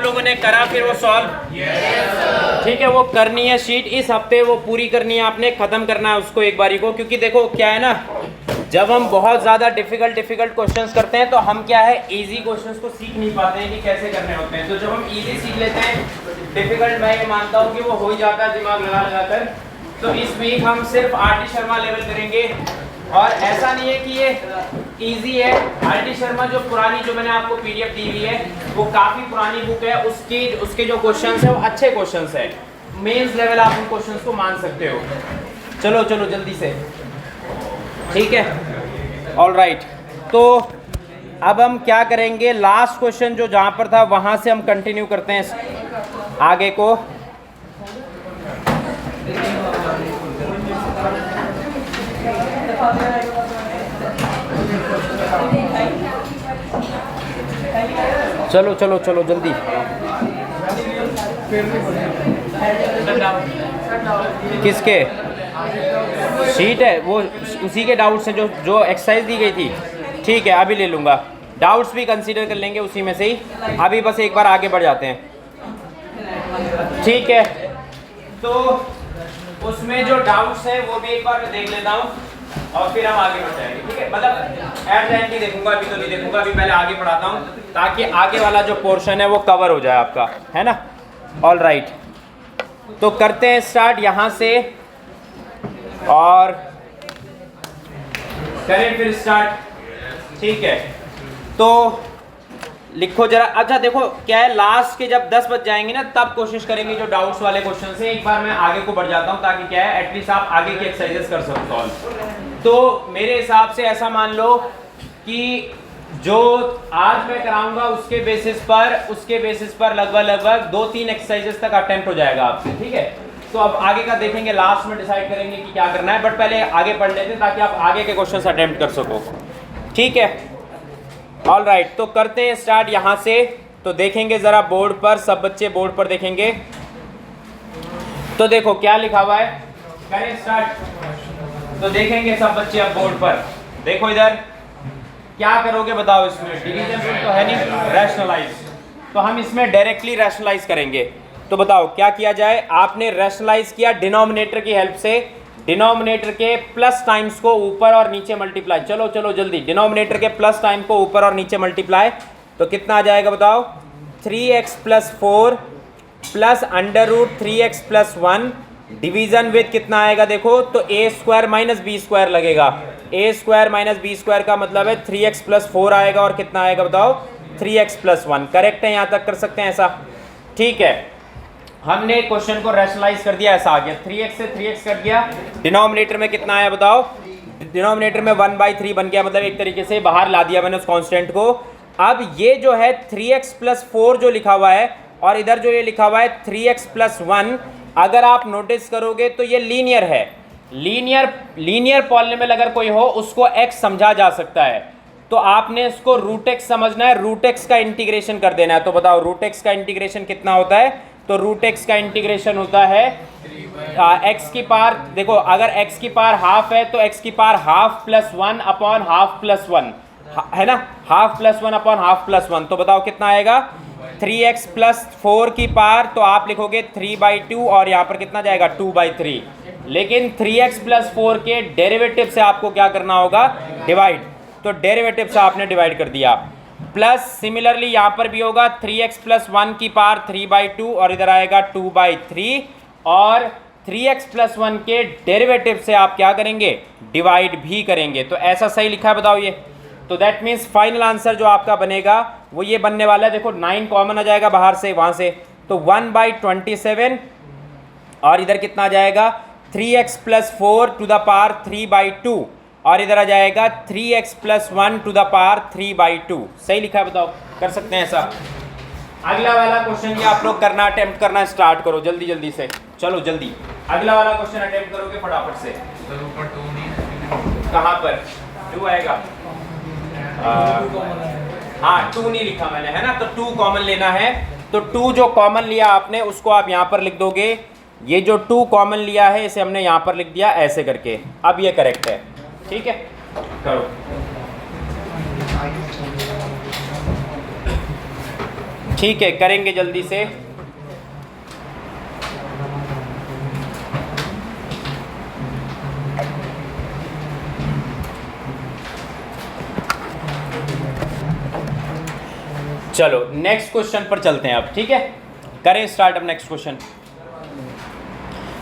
आप लोगों ने करा फिर वो सॉल्व? ठीक है, वो करनी है शीट इस हफ्ते, वो पूरी करनी है आपने, ख़त्म करना है उसको एक बारी को। क्योंकि देखो क्या है ना, जब हम बहुत ज़्यादा डिफ़िकल्ट क्वेश्चंस करते हैं तो हम क्या है इजी क्वेश्चंस को सीख नहीं पाते हैं कि कैसे करने होते हैं। तो जब हम इजी सीख लेते हैं, डिफ़िकल्ट मैं ये मानता हूँ कि वो हो ही जाता है दिमाग लगा कर। तो इस वीक हम सिर्फ आर टी शर्मा लेवल करेंगे, और ऐसा नहीं है कि ये इजी है। आर टी शर्मा जो पुरानी, जो मैंने आपको पीडीएफ दी हुई है, वो काफ़ी पुरानी बुक है, उसके जो क्वेश्चंस है वो अच्छे क्वेश्चंस है, मेंस लेवल आप उन क्वेश्चंस को मान सकते हो। चलो चलो जल्दी से, ठीक है, ऑल राइट। तो अब हम क्या करेंगे, लास्ट क्वेश्चन जो जहाँ पर था वहाँ से हम कंटिन्यू करते हैं आगे को। चलो चलो चलो जल्दी। किसके शीट है वो, उसी के डाउट्स हैं जो एक्सरसाइज दी गई थी। ठीक है, अभी ले लूँगा, डाउट्स भी कंसीडर कर लेंगे उसी में से ही। अभी बस एक बार आगे बढ़ जाते हैं, ठीक है। तो उसमें जो डाउट्स हैं वो भी एक बार मैं देख लेता हूँ और फिर हम आगे बढ़ जाएंगे, ठीक है। मतलब एट द एंड नहीं देखूंगा, अभी तो नहीं देखूंगा, अभी पहले आगे पढ़ाता हूँ ताकि आगे वाला जो पोर्शन है वो कवर हो जाए आपका, है ना। ऑल राइट, तो करते हैं स्टार्ट यहाँ से और करें फिर स्टार्ट, ठीक है। तो लिखो जरा। अच्छा देखो क्या है, लास्ट के जब 10 बज जाएंगे ना तब कोशिश करेंगे जो डाउट्स वाले क्वेश्चन से। एक बार मैं आगे को बढ़ जाता हूँ ताकि क्या है एटलीस्ट आप आगे की एक्सरसाइजेस कर सको सॉल्व। तो मेरे हिसाब से ऐसा मान लो कि जो आज मैं कराऊंगा उसके बेसिस पर लगभग 2-3 एक्सरसाइजेस तक अटेम्प्ट हो जाएगा आपसे, ठीक है। तो अब आगे का देखेंगे, लास्ट में डिसाइड करेंगे कि क्या करना है, बट पहले आगे पढ़ लेते हैं ताकि आप आगे के क्वेश्चन अटेम्प्ट कर सको, ठीक है। ऑल राइट, तो करते हैं स्टार्ट यहाँ से। तो देखेंगे ज़रा बोर्ड पर, सब बच्चे बोर्ड पर देखेंगे। तो देखो क्या लिखा हुआ है, करें स्टार्ट। तो देखेंगे सब बच्चे अब बोर्ड पर, देखो इधर क्या करोगे बताओ। इसमें डिवीजन रूल तो है नहीं, रैशनलाइज। तो हम इसमें डायरेक्टली रैशनलाइज करेंगे। तो बताओ क्या किया जाए। आपने रैशनलाइज किया डिनोमिनेटर की हेल्प से, डिनोमिनेटर के प्लस टाइम्स को ऊपर और नीचे मल्टीप्लाई। चलो चलो जल्दी, डिनोमिनेटर के प्लस टाइम को ऊपर और नीचे मल्टीप्लाई। तो कितना आ जाएगा बताओ, 3x + 4 plus √3x + 1 division with कितना आएगा देखो, तो a² - b² लगेगा। a² - b² का मतलब है 3x + 4 आएगा, और कितना आएगा बताओ 3x + 1। करेक्ट है, यहाँ तक कर सकते हैं ऐसा, ठीक है। हमने क्वेश्चन को रैशनलाइज कर दिया, ऐसा आ गया 3x से 3x कर दिया। डिनोमिनेटर में कितना आया बताओ, डिनोमिनेटर में 1/3 बन गया, मतलब एक तरीके से बाहर ला दिया मैंने उस कांस्टेंट को। अब ये जो है 3x + 4 जो लिखा हुआ है, और इधर जो ये लिखा हुआ है 3x + 1, अगर आप नोटिस करोगे तो ये लीनियर है। लीनियर पॉलिनोमियल अगर कोई हो उसको x समझा जा सकता है, तो आपने इसको √x समझना है, √x का इंटीग्रेशन कर देना है। तो बताओ √x का इंटीग्रेशन कितना होता है, तो √x का इंटीग्रेशन होता है x की पावर, देखो अगर x की पावर हाफ है तो x की पावर हाफ + 1 अपॉन हाफ + 1 है ना, हाफ + 1 अपॉन हाफ + 1। तो बताओ कितना आएगा, 3x + 4 की पावर, तो आप लिखोगे 3/2, और यहाँ पर कितना जाएगा 2/3। लेकिन 3x + 4 के डेरिवेटिव से आपको क्या करना होगा, डिवाइड। तो डेरिवेटिव से आपने डिवाइड कर दिया। प्लस सिमिलरली यहाँ पर भी होगा 3x + 1 की पावर 3/2, और इधर आएगा 2/3, और 3x + 1 के डेरिवेटिव से आप क्या करेंगे, डिवाइड भी करेंगे। तो ऐसा सही लिखा है बताओ ये। तो दैट मीन्स फाइनल आंसर जो आपका बनेगा वो ये बनने वाला है। देखो 9 कॉमन आ जाएगा बाहर से, वहाँ से, तो 1/27, और इधर कितना आ जाएगा 3x + 4 टू द पावर 3/2, और इधर आ जाएगा 3x + 1 टू द पावर 3/2। सही लिखा है बताओ, कर सकते हैं ऐसा। अगला वाला क्वेश्चन ये आप लोग करना, अटेम्प्ट करना स्टार्ट करो जल्दी जल्दी से, चलो जल्दी अगला वाला क्वेश्चन अटेम्प्ट करोगे फटाफट से। कहाँ पर 2 आएगा, हाँ 2 नहीं लिखा मैंने, है ना, तो 2 कॉमन लेना है। तो 2 जो कॉमन लिया आपने उसको आप यहाँ पर लिख दोगे। ये जो 2 कॉमन लिया है इसे हमने यहाँ पर लिख दिया ऐसे करके। अब ये करेक्ट है, ठीक है, करो। ठीक है, करेंगे जल्दी से। चलो नेक्स्ट क्वेश्चन पर चलते हैं अब, ठीक है, करें स्टार्ट अब नेक्स्ट क्वेश्चन।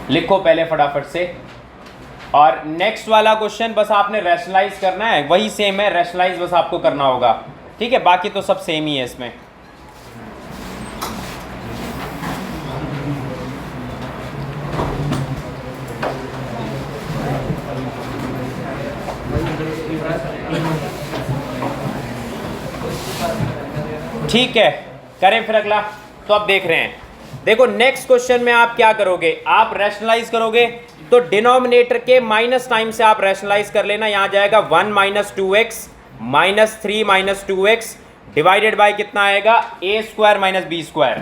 लिखो पहले फटाफट से। और नेक्स्ट वाला क्वेश्चन बस आपने रैशनलाइज करना है, वही सेम है, रैशनलाइज बस आपको करना होगा, ठीक है, बाकी तो सब सेम ही है इसमें। ठीक है, करें फिर अगला। तो अब देख रहे हैं, देखो नेक्स्ट क्वेश्चन में आप क्या करोगे, आप रैशनलाइज करोगे तो डिनोमिनेटर के माइनस टाइम से आप रैशनलाइज कर लेना। यहां जाएगा 1 minus 2x minus 3 minus 2x divided by कितना आएगा, a square minus B square.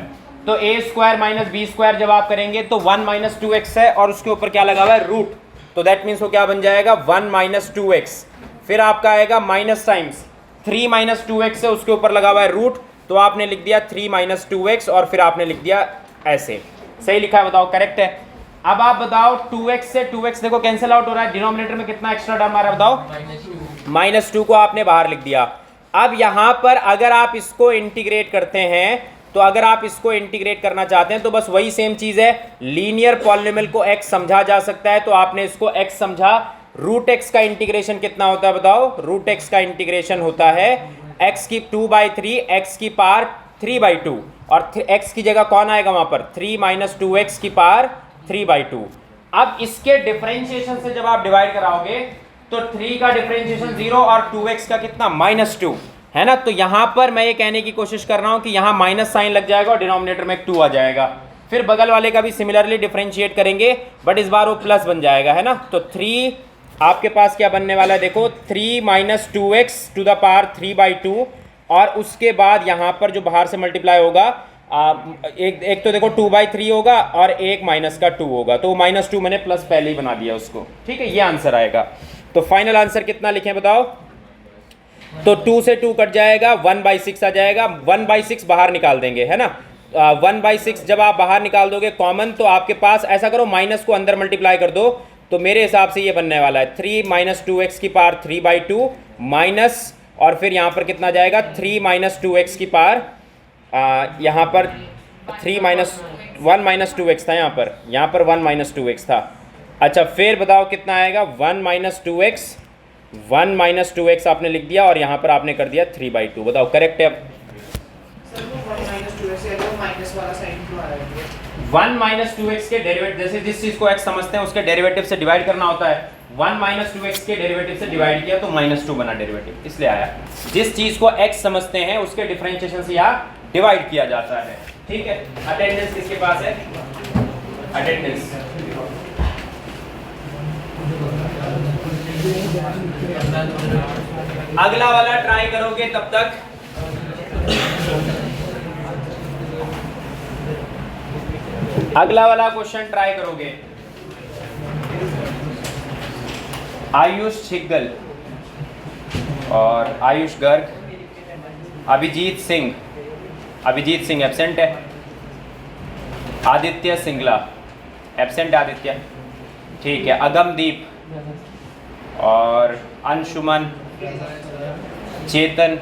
तो a square minus B square जब आप करेंगे तो 1 माइनस 2x है और उसके ऊपर क्या लगा हुआ है, रूट, तो दैट मीन्स वो क्या बन जाएगा 1 माइनस 2x। फिर आपका आएगा माइनस टाइम्स 3 माइनस 2x है, उसके ऊपर लगा हुआ है रूट, तो आपने लिख दिया 3 माइनस 2x और फिर आपने लिख दिया ऐसे। सही लिखा है, बताओ करेक्ट है। अब आप बताओ 2x से 2x देखो कैंसिल आउट हो रहा है, डिनोमिनेटर में कितना एक्स्ट्रा टर्म आ रहा है बताओ, -2 को आपने बाहर लिख दिया। अब यहां पर अगर आप इसको इंटीग्रेट करते हैं, तो अगर आप इसको इंटीग्रेट करना चाहते हैं तो बस वही सेम चीज है, लीनियर पॉलिनोमियल को x समझा जा सकता है, तो आपने इसको x समझा। रूट x का इंटीग्रेशन कितना होता है बताओ, रूट x का इंटीग्रेशन होता है x की 2/3 x की पावर 3/2 और x की जगह कौन आएगा वहां पर, 3 माइनस 2x की पावर 3/2। अब इसके डिफरेंशिएशन से जब आप डिवाइड कराओगे तो 3 का डिफरेंशिएशन 0 और 2x का कितना -2 है ना। तो यहां पर मैं ये कहने की कोशिश कर रहा हूं कि यहां माइनस साइन लग जाएगा और डिनोमिनेटर में एक 2 आ जाएगा। फिर बगल वाले का भी सिमिलरली डिफरेंशिएट करेंगे, बट इस बार वो प्लस बन जाएगा, है ना। तो 3 आपके पास क्या बनने वाला है, देखो 3 minus 2x to the power 3/2 और उसके बाद यहाँ पर जो बाहर से मल्टीप्लाई होगा एक तो देखो 2/3 होगा और एक माइनस का 2 होगा, तो -2 मैंने प्लस पहले ही बना दिया उसको, ठीक है, ये आंसर आएगा। तो फाइनल आंसर कितना लिखें बताओ, तो 2 से 2 कट जाएगा, 1/6 आ जाएगा, 1/6 बाहर निकाल देंगे, है ना। 1/6 जब आप बाहर निकाल दोगे कॉमन, तो आपके पास ऐसा करो माइनस को अंदर मल्टीप्लाई कर दो, तो मेरे हिसाब से ये बनने वाला है 3 माइनस 2x की पावर 3/2 माइनस, और फिर यहाँ पर कितना जाएगा 3 माइनस 2x की पावर, यहाँ पर 3 माइनस 1 माइनस 2x था, यहाँ पर 1 माइनस 2x था। अच्छा फिर बताओ कितना आएगा, 1 माइनस 2x, 1 माइनस 2x आपने लिख दिया और यहाँ पर आपने कर दिया 3/2। बताओ करेक्ट है। 1 माइनस 2x के डेरिवेटिव, जैसे जिस चीज को x समझते हैं उसके डेरिवेटिव से डिवाइड करना होता है, 1 माइनस 2x के डेरिवेटिव से डिवाइड किया तो -2 बना डेरिवेटिव, इसलिए आया। जिस चीज को x समझते हैं उसके डिफरेंशिएशन से यहाँ डिवाइड किया जाता है, ठीक है। अटेंडेंस किसके पास है, अटेंडेंस अगला वाला ट्राई करोगे तब तक अगला वाला क्वेश्चन ट्राई करोगे। आयुष छिग्गल और आयुष गर्ग, अभिजीत सिंह एब्सेंट है, आदित्य सिंगला एब्सेंट है, आदित्य ठीक है, अगमदीप और अंशुमन, चेतन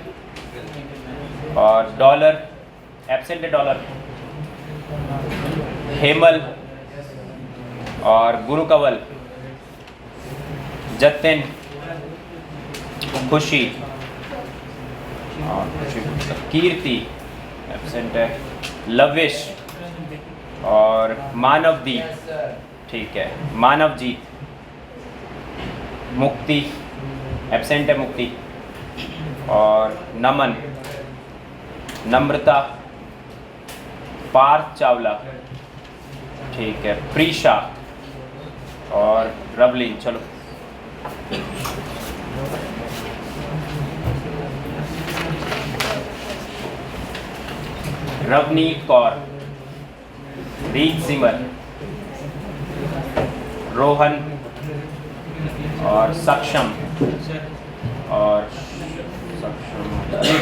और डॉलर एब्सेंट है, डॉलर हेमल और गुरुकवल, जतिन, खुशी और कीर्ति एब्सेंट है, लविश और मानवदीप ठीक है, मानवजीत, मुक्ति एब्सेंट है, मुक्ति और नमन, नम्रता, पार्थ चावला ठीक है, प्रीशा और रवलीन। चलो रवनीत कौर, रीत सिमर, रोहन और सक्षम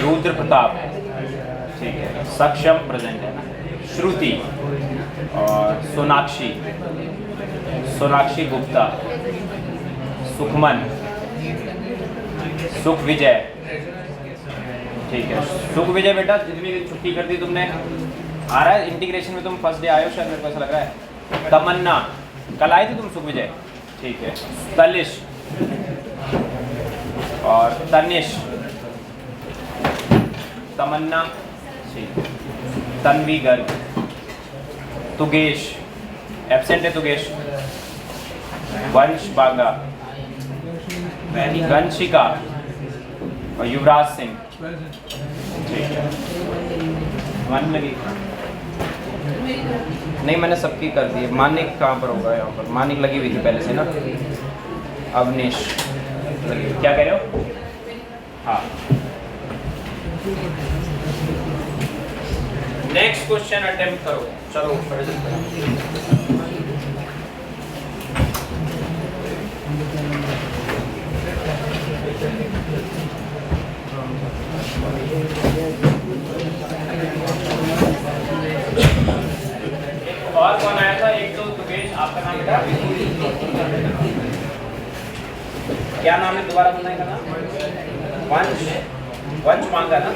रुद्र प्रताप ठीक है, सक्षम प्रेजेंट है ना। श्रुति और सोनाक्षी, सोनाक्षी गुप्ता, सुखमन, सुख विजय, ठीक है। सुख विजय बेटा जितनी दिन छुट्टी कर दी तुमने, आ रहा है इंटीग्रेशन में, तुम फर्स्ट डे आए हो शायद, मेरे को ऐसा लग रहा है। तमन्ना, कल आए थे तुम सुख विजय, ठीक है। तलिश और तनिश, तमन्ना, ठीक। तन्वी गर्ग, तुगेश, एब्सेंट है तुगेश। वंश बागा, वंशिका और युवराज सिंह, ठीक है। मन लगी नहीं, मैंने सबकी कर दी। मानिक कहाँ पर होगा? यहाँ पर मानिक लगी हुई थी पहले से ना। अवनीश लगी हुई, क्या कह रहे हो? हाँ, नेक्स्ट क्वेश्चन अटेम्प्ट करो। चलो पढ़े चलते हैं। और कौन आया था? एक तो तुगेश, आपका नाम बेटा क्या नाम है? दोबारा बताएं का नाम। वंश, वंश मांगा ना।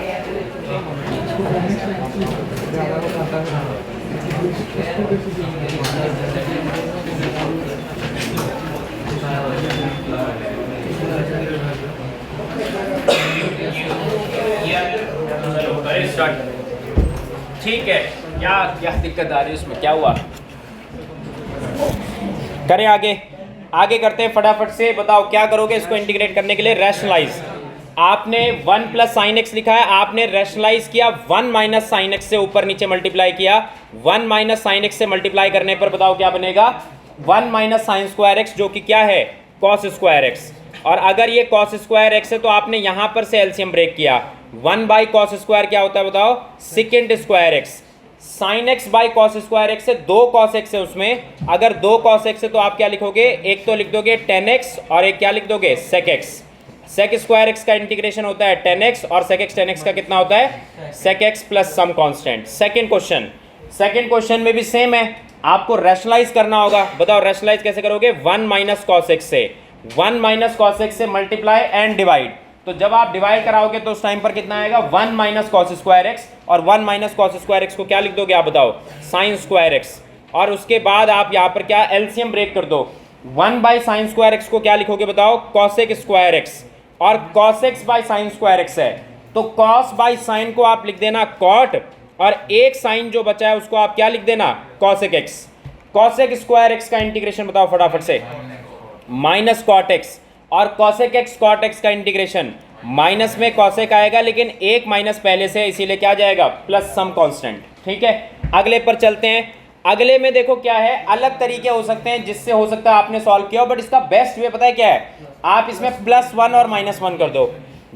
ठीक है, क्या क्या दिक्कत आ रही है उसमें? क्या हुआ? करें आगे, आगे करते हैं फटाफट से। बताओ क्या करोगे इसको इंटीग्रेट करने के लिए? रैशनलाइज। आपने 1 प्लस साइन एक्स लिखा है, आपने रैशनलाइज किया 1 माइनस साइन एक्स से ऊपर नीचे मल्टीप्लाई किया। 1 माइनस साइन एक्स से मल्टीप्लाई करने पर बताओ क्या बनेगा? 1 माइनस साइन स्क्वायर एक्स, जो कि क्या है? Cos square x. और अगर ये कॉस स्क्वायर एक्स है तो आपने यहां पर से एलसीएम ब्रेक किया। 1 बाई कॉस स्क्वायर क्या होता है बताओ? Second square x. Sine x by cos square x है, 2 कॉस एक्स है उसमें। अगर 2 कॉस एक्स है तो आप क्या लिखोगे? एक तो लिख दोगे tan x और एक क्या लिख दोगे? sec x। sec square x का इंटीग्रेशन होता है tan x और sec x tan x का कितना होता है? sec x plus some constant. Second question, second question में भी सेम है, आपको रैशनलाइज करना होगा। बताओ रैशनलाइज कैसे करोगे? 1 माइनस कॉस एक्स से, 1 माइनस कॉस एक्स से मल्टीप्लाई एंड डिवाइड। तो जब आप डिवाइड कराओगे तो उस टाइम पर कितना आएगा? 1 माइनस कॉस स्क्वायर एक्स। और 1 माइनस कॉस स्क्वायर एक्स को क्या लिख दोगे आप बताओ? Sign square x. और उसके बाद आप यहाँ पर क्या एलसीएम ब्रेक कर दो। 1 बाई साइन स्क्वायर एक्स को क्या लिखोगे बताओ? Cosec square x. और cos x by sine square x है तो कॉस बाई साइन को आप लिख देना कॉट, और एक साइन जो बचा है उसको आप क्या लिख देना? Cosec x. Cosec square x का इंटीग्रेशन बताओ फटाफट से? Minus cot x. और कॉसेक एक्स कॉट एक्स का इंटीग्रेशन, माइनस में कॉसेक आएगा लेकिन एक माइनस पहले से, इसीलिए क्या जाएगा? Plus some constant. ठीक है, अगले पर चलते हैं। अगले में देखो क्या है, अलग तरीके हो सकते हैं जिससे हो सकता है आपने सॉल्व किया हो, बट इसका बेस्ट वे पता है क्या है? आप इसमें +1 और -1 कर दो।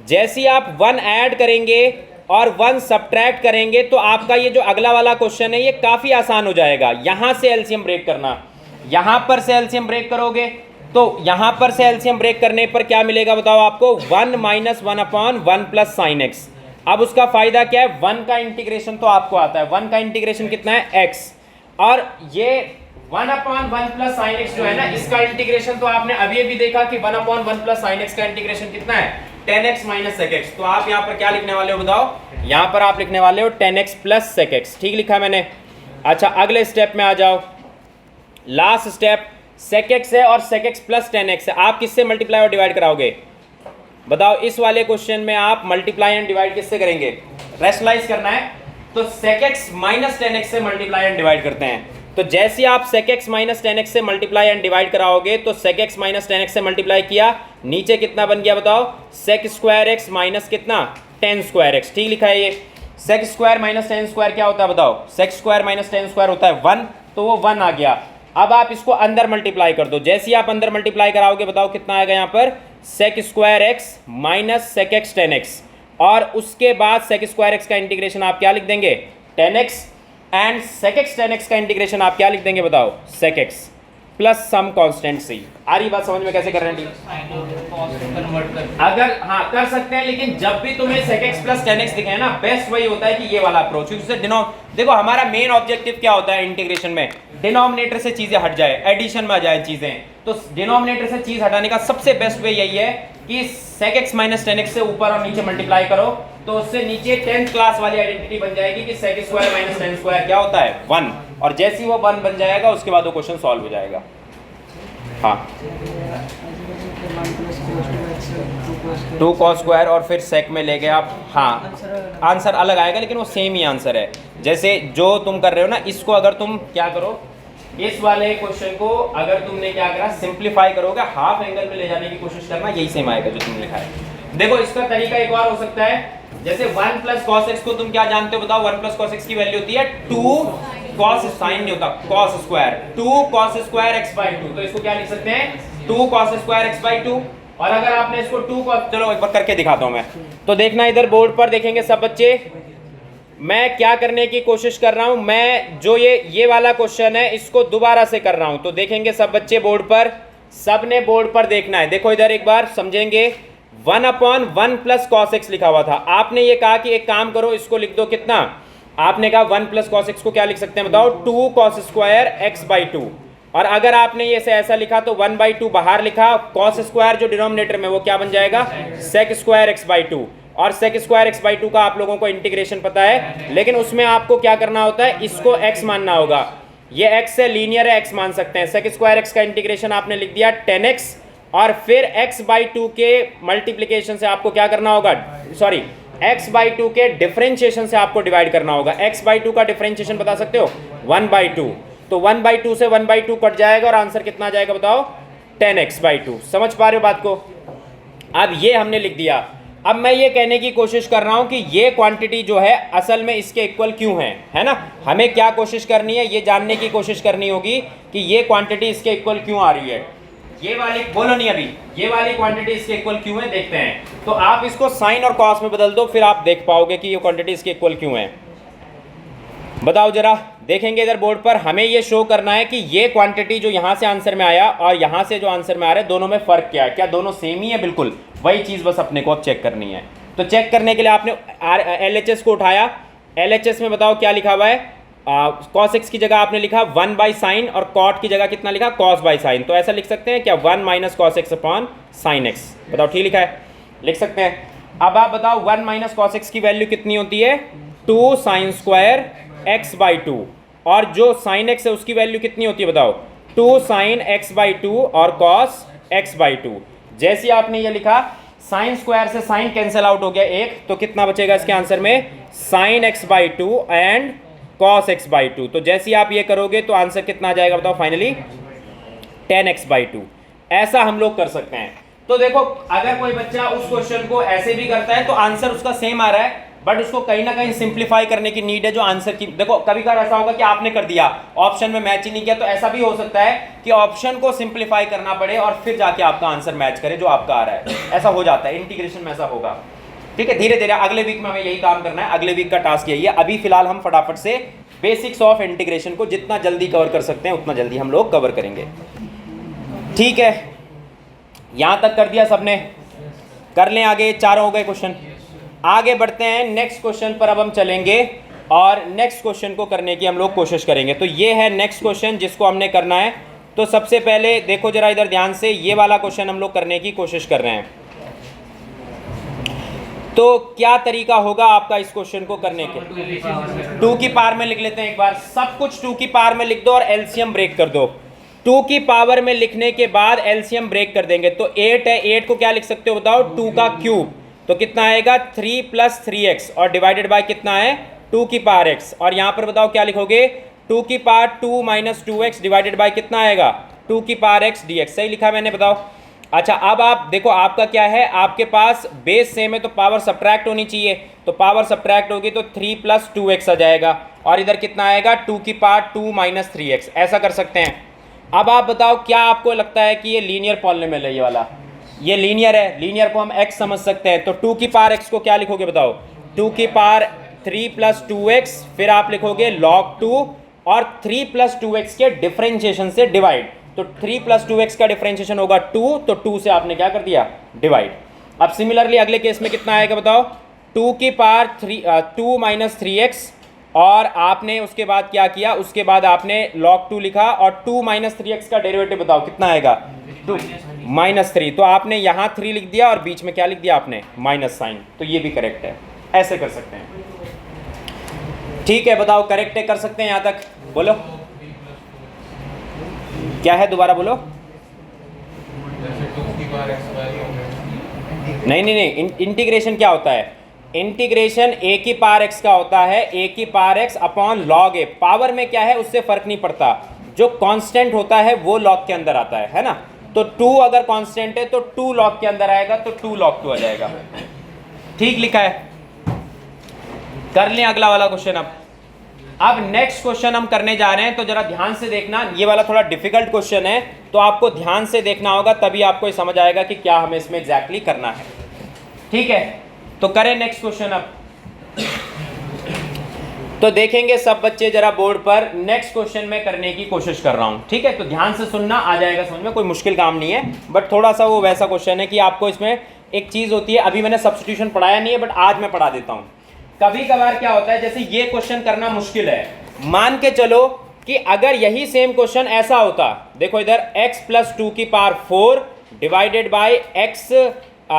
जैसे ही आप 1 ऐड करेंगे और 1 सब्ट्रैक्ट करेंगे तो आपका ये जो अगला वाला क्वेश्चन है ये काफी आसान हो जाएगा। यहां से एलसीएम ब्रेक करना, यहां पर से एलसीएम ब्रेक करोगे तो यहां पर से एलसीएम ब्रेक करने पर क्या मिलेगा बताओ आपको? 1 माइनस 1/1 प्लस साइन एक्स। अब उसका फायदा क्या है? 1 का इंटीग्रेशन तो आपको आता है, 1 का इंटीग्रेशन कितना है? x। और ये 1/1 प्लस साइन एक्स जो है ना, इसका इंटीग्रेशन तो आपने अभी भी देखा कि 1/1 प्लस साइन एक्स का इंटीग्रेशन कितना है? tan x minus sec x। तो आप यहाँ पर क्या लिखने वाले हो बताओ? यहाँ पर आप लिखने वाले हो tan x plus sec x। ठीक लिखा मैंने? अच्छा, अगले स्टेप में आ जाओ। लास्ट स्टेप sec x है और sec x plus tan x है। आप किससे मल्टीप्लाई और डिवाइड कराओगे बताओ? इस वाले क्वेश्चन में आप मल्टीप्लाई एंड डिवाइड किससे करेंगे? रैशनलाइज करना है तो sec x minus tan x से मल्टीप्लाई एंड डिवाइड करते हैं। तो जैसे आप sec x minus tan x से मल्टीप्लाई एंड डिवाइड कराओगे तो sec x minus tan x से मल्टीप्लाई किया, नीचे कितना बन गया बताओ? sec स्क्वायर x माइनस कितना? tan square x। ठीक लिखा है ये? sec square minus tan square क्या होता है बताओ? sec square minus tan square होता है 1, तो वो 1 आ गया। अब आप इसको अंदर मल्टीप्लाई कर दो। जैसे ही आप अंदर मल्टीप्लाई कराओगे बताओ कितना आएगा यहाँ पर? sec स्क्वायर x minus sec x tan x। और उसके बाद sec स्क्वायर x का इंटीग्रेशन आप क्या लिख देंगे? tan x। And sec x tan x का इंटीग्रेशन आप क्या लिख देंगे बताओ? sec x plus some constant C. आ रही बात समझ में कैसे कर रहे हैं? अगर हाँ कर सकते हैं, लेकिन जब भी तुम्हें sec x plus tan x दिखे ना, बेस्ट वही होता है कि ये वाला अप्रोच, क्योंकि देखो हमारा मेन ऑब्जेक्टिव क्या होता है इंटीग्रेशन में, डिनोमिनेटर से चीजें हट जाए, एडिशन में आ जाए चीजें। तो डिनोमिनेटर से चीज हटाने का सबसे बेस्ट वे यही है कि sec x minus tan x से ऊपर और नीचे मल्टीप्लाई करो, तो उससे नीचे 10th क्लास वाली आइडेंटिटी बन जाएगी कि sec square minus tan square क्या होता है 1, और जैसे ही वो 1 बन जाएगा उसके बाद वो क्वेश्चन सॉल्व हो जाएगा। हाँ 2 cos स्क्वायर और फिर sec में ले गए आप, हाँ आंसर अलग आएगा लेकिन वो सेम ही आंसर है। जैसे जो तुम कर रहे हो ना, इसको अगर तुम क्या करो, इस वाले क्वेश्चन को अगर तुमने क्या करा सिंप्लीफाई करोगे, हाफ एंगल में ले जाने की कोशिश करना, यही सेम आएगा जो तुमने लिखा है। देखो इसका तरीका एक और हो सकता है, जैसे 1 प्लस कॉस एक्स को तुम क्या जानते हो बताओ? 1 प्लस कॉस एक्स की वैल्यू होती है 2 कॉस, साइन नहीं होता, cos square, 2 cos square x by 2। तो इसको क्या लिख सकते हैं? 2 कॉस स्क्वायर एक्स बाई 2। और अगर आपने इसको 2 कॉस, चलो एक बार करके दिखाता हूं मैं, तो देखना इधर बोर्ड पर देखेंगे सब बच्चे, मैं क्या करने की कोशिश कर रहा हूं, मैं जो ये वाला क्वेश्चन है इसको दोबारा से कर रहा हूं। तो देखेंगे सब बच्चे बोर्ड पर, सब ने बोर्ड पर देखना है। देखो इधर एक बार समझेंगे, 1/1 प्लस कॉस एक्स लिखा हुआ था, आपने ये कहा कि एक काम करो इसको लिख दो, कितना? आपने कहा 1 प्लस कॉस एक्स को क्या लिख सकते हैं बताओ? 2 कॉस स्क्वायर एक्स बाई 2। और अगर आपने ये से ऐसा लिखा तो 1/2 बाहर लिखा, कॉस स्क्वायर जो डिनोमिनेटर में वो क्या बन जाएगा? Sec square x by 2। और सेक स्क्वायर एक्स बाई 2 का आप लोगों को इंटीग्रेशन पता है, लेकिन उसमें आपको क्या करना होता है, इसको x मानना होगा। ये x से लीनियर है, x मान सकते हैं। सेक स्क्वायर एक्स का इंटीग्रेशन आपने लिख दिया 10x, और फिर x बाई 2 के मल्टीप्लीकेशन से आपको क्या करना होगा, सॉरी x बाई 2 के डिफरेंशिएशन से आपको डिवाइड करना होगा। x बाई 2 का डिफरेंशिएशन बता सकते हो? 1/2। तो 1/2 से 1/2 कट जाएगा और आंसर कितना आ जाएगा बताओ? 10x/2। समझ पा रहे हो बात को? अब ये हमने लिख दिया। अब मैं ये कहने की कोशिश कर रहा हूं कि ये क्वांटिटी जो है असल में इसके इक्वल क्यों है ना? हमें क्या कोशिश करनी है, ये जानने की कोशिश करनी होगी कि ये क्वांटिटी इसके इक्वल क्यों आ रही है। ये वाली बोलो नहीं अभी, ये वाली क्वांटिटी इसके इक्वल क्यों है देखते हैं। तो आप इसको साइन और कॉस में बदल दो, फिर आप देख पाओगे कि ये क्वांटिटी इसके इक्वल क्यों है। बताओ जरा, देखेंगे इधर बोर्ड पर, हमें ये शो करना है कि ये क्वांटिटी जो यहाँ से आंसर में आया और यहाँ से जो आंसर में आ रहा है, दोनों में फर्क क्या है, क्या दोनों सेम ही है? बिल्कुल वही चीज़ बस अपने को अब चेक करनी है। तो चेक करने के लिए आपने LHS को उठाया, LHS में बताओ क्या लिखा हुआ है? कॉस एक्स की जगह आपने लिखा 1 बाई साइन, और कॉट की जगह कितना लिखा? Cos by sine. तो ऐसा लिख सकते हैं क्या? 1 minus cos x upon sine x. बताओ ठीक लिखा है? लिख सकते हैं। अब आप बताओ 1 माइनस कॉस एक्स की वैल्यू कितनी होती है? 2 साइन स्क्वायर एक्स बाई 2, और जो साइन एक्स है उसकी वैल्यू कितनी होती है बताओ? 2 साइन एक्स बाई 2 और कॉस एक्स बाई 2। जैसे आपने ये लिखा, साइन स्क्वायर से साइन कैंसिल आउट हो गया एक, तो कितना बचेगा इसके आंसर में? Sine x by 2 and cos x by 2। तो जैसे ही आप ये करोगे तो आंसर कितना आ जाएगा बताओ? Finally 10x by 2। ऐसा हम लोग कर सकते हैं। तो देखो अगर कोई बच्चा उस क्वेश्चन को ऐसे भी करता है तो आंसर उसका सेम आ रहा है, बट उसको कहीं ना कहीं सिंप्लीफाई करने की नीड है जो आंसर की। देखो कभी कभार ऐसा होगा कि आपने कर दिया, ऑप्शन में मैच ही नहीं किया, तो ऐसा भी हो सकता है कि ऑप्शन को सिंप्लीफाई करना पड़े और फिर जाके आपका आंसर मैच करे जो आपका आ रहा है। ऐसा हो जाता है, इंटीग्रेशन में ऐसा होगा। ठीक है, धीरे धीरे अगले वीक में हमें यही काम करना है, अगले वीक का टास्क यही है। अभी फिलहाल हम फटाफट से बेसिक्स ऑफ इंटीग्रेशन को जितना जल्दी कवर कर सकते हैं उतना जल्दी हम लोग कवर करेंगे। ठीक है, यहां तक कर दिया सबने? कर लें आगे, 4 हो गए क्वेश्चन। आगे बढ़ते हैं नेक्स्ट क्वेश्चन पर। अब हम चलेंगे और नेक्स्ट क्वेश्चन को करने की हम लोग कोशिश करेंगे। तो ये है नेक्स्ट क्वेश्चन जिसको हमने करना है। तो सबसे पहले देखो जरा इधर ध्यान से, ये वाला क्वेश्चन हम लोग करने की कोशिश कर रहे हैं। तो क्या तरीका होगा आपका इस क्वेश्चन को करने के? 2 की पावर में लिख लेते हैं एक बार, सब कुछ 2 की पावर में लिख दो और एलसीएम ब्रेक कर दो। 2 की पावर में लिखने के बाद एलसीएम ब्रेक कर देंगे। तो 8 है, 8 को क्या लिख सकते हो बताओ? 2 का क्यूब। तो कितना आएगा? 3 + 3x, और डिवाइडेड बाय कितना है? 2 की पावर x। और यहाँ पर बताओ क्या लिखोगे? 2 की पावर 2 - 2x डिवाइडेड बाय कितना आएगा? 2 की पावर x dx। सही लिखा मैंने, बताओ। अच्छा, अब आप देखो आपका क्या है, आपके पास बेस सेम है तो पावर सब्ट्रैक्ट होनी चाहिए। तो पावर सब्ट्रैक्ट होगी तो 3 + 2x आ जाएगा, और इधर कितना आएगा? 2 की पावर 2 - 3x। ऐसा कर सकते हैं। अब आप बताओ क्या आपको लगता है कि ये लीनियर पॉलिनोमियल है? ये वाला ये लीनियर है, लीनियर को हम x समझ सकते हैं। तो 2 की पावर x को क्या लिखोगे बताओ? 2 की पावर 3 + 2x, फिर आप लिखोगे log 2 और 3 + 2x के डिफरेंशिएशन से डिवाइड। तो 3 + 2x का डिफरेंशिएशन होगा 2, तो 2 से आपने क्या कर दिया, डिवाइड। अब सिमिलरली अगले केस में कितना आएगा बताओ, 2 की पावर 2 - 3x, और आपने उसके बाद क्या किया, उसके बाद आपने log 2 लिखा और 2 - 3x का डेरिवेटिव बताओ कितना आएगा, 2 - 3, तो आपने यहाँ 3 लिख दिया और बीच में क्या लिख दिया आपने, माइनस साइन, तो ये भी करेक्ट है, ऐसे कर सकते हैं। ठीक है बताओ, करेक्ट है, कर सकते हैं यहाँ तक, बोलो क्या है, दोबारा बोलो। नहीं, इंटीग्रेशन क्या होता है, इंटीग्रेशन a की पावर x का होता है, a की power x upon log a। Power में क्या है उससे फर्क नहीं पड़ता, जो कांस्टेंट होता है वो log के अंदर आता है ना। तो 2 अगर कांस्टेंट है तो 2 log के अंदर आएगा, तो 2 log 2 आ जाएगा। ठीक लिखा है, कर लें अगला वाला क्वेश्चन। अब नेक्स्ट क्वेश्चन हम करने जा रहे हैं, तो जरा ध्यान से देखना, ये वाला थोड़ा डिफिकल्ट क्वेश्चन है, तो आपको ध्यान से देखना होगा, तभी आपको समझ आएगा कि क्या हमें इसमें एग्जैक्टली करना है। ठीक है, तो करें नेक्स्ट क्वेश्चन। अब तो देखेंगे सब बच्चे जरा बोर्ड पर, नेक्स्ट क्वेश्चन में करने की कोशिश कर रहा हूं, ठीक है, तो ध्यान से सुनना, आ जाएगा समझ में, कोई मुश्किल काम नहीं है, बट थोड़ा सा वो वैसा क्वेश्चन है कि आपको इसमें एक चीज होती है, अभी मैंने सब्स्टिट्यूशन पढ़ाया नहीं है बट आज मैं पढ़ा देता हूं। कभी कभार क्या होता है, जैसे ये क्वेश्चन करना मुश्किल है, मान के चलो कि अगर यही सेम क्वेश्चन ऐसा होता, देखो इधर x + 2 की power 4 divided by x,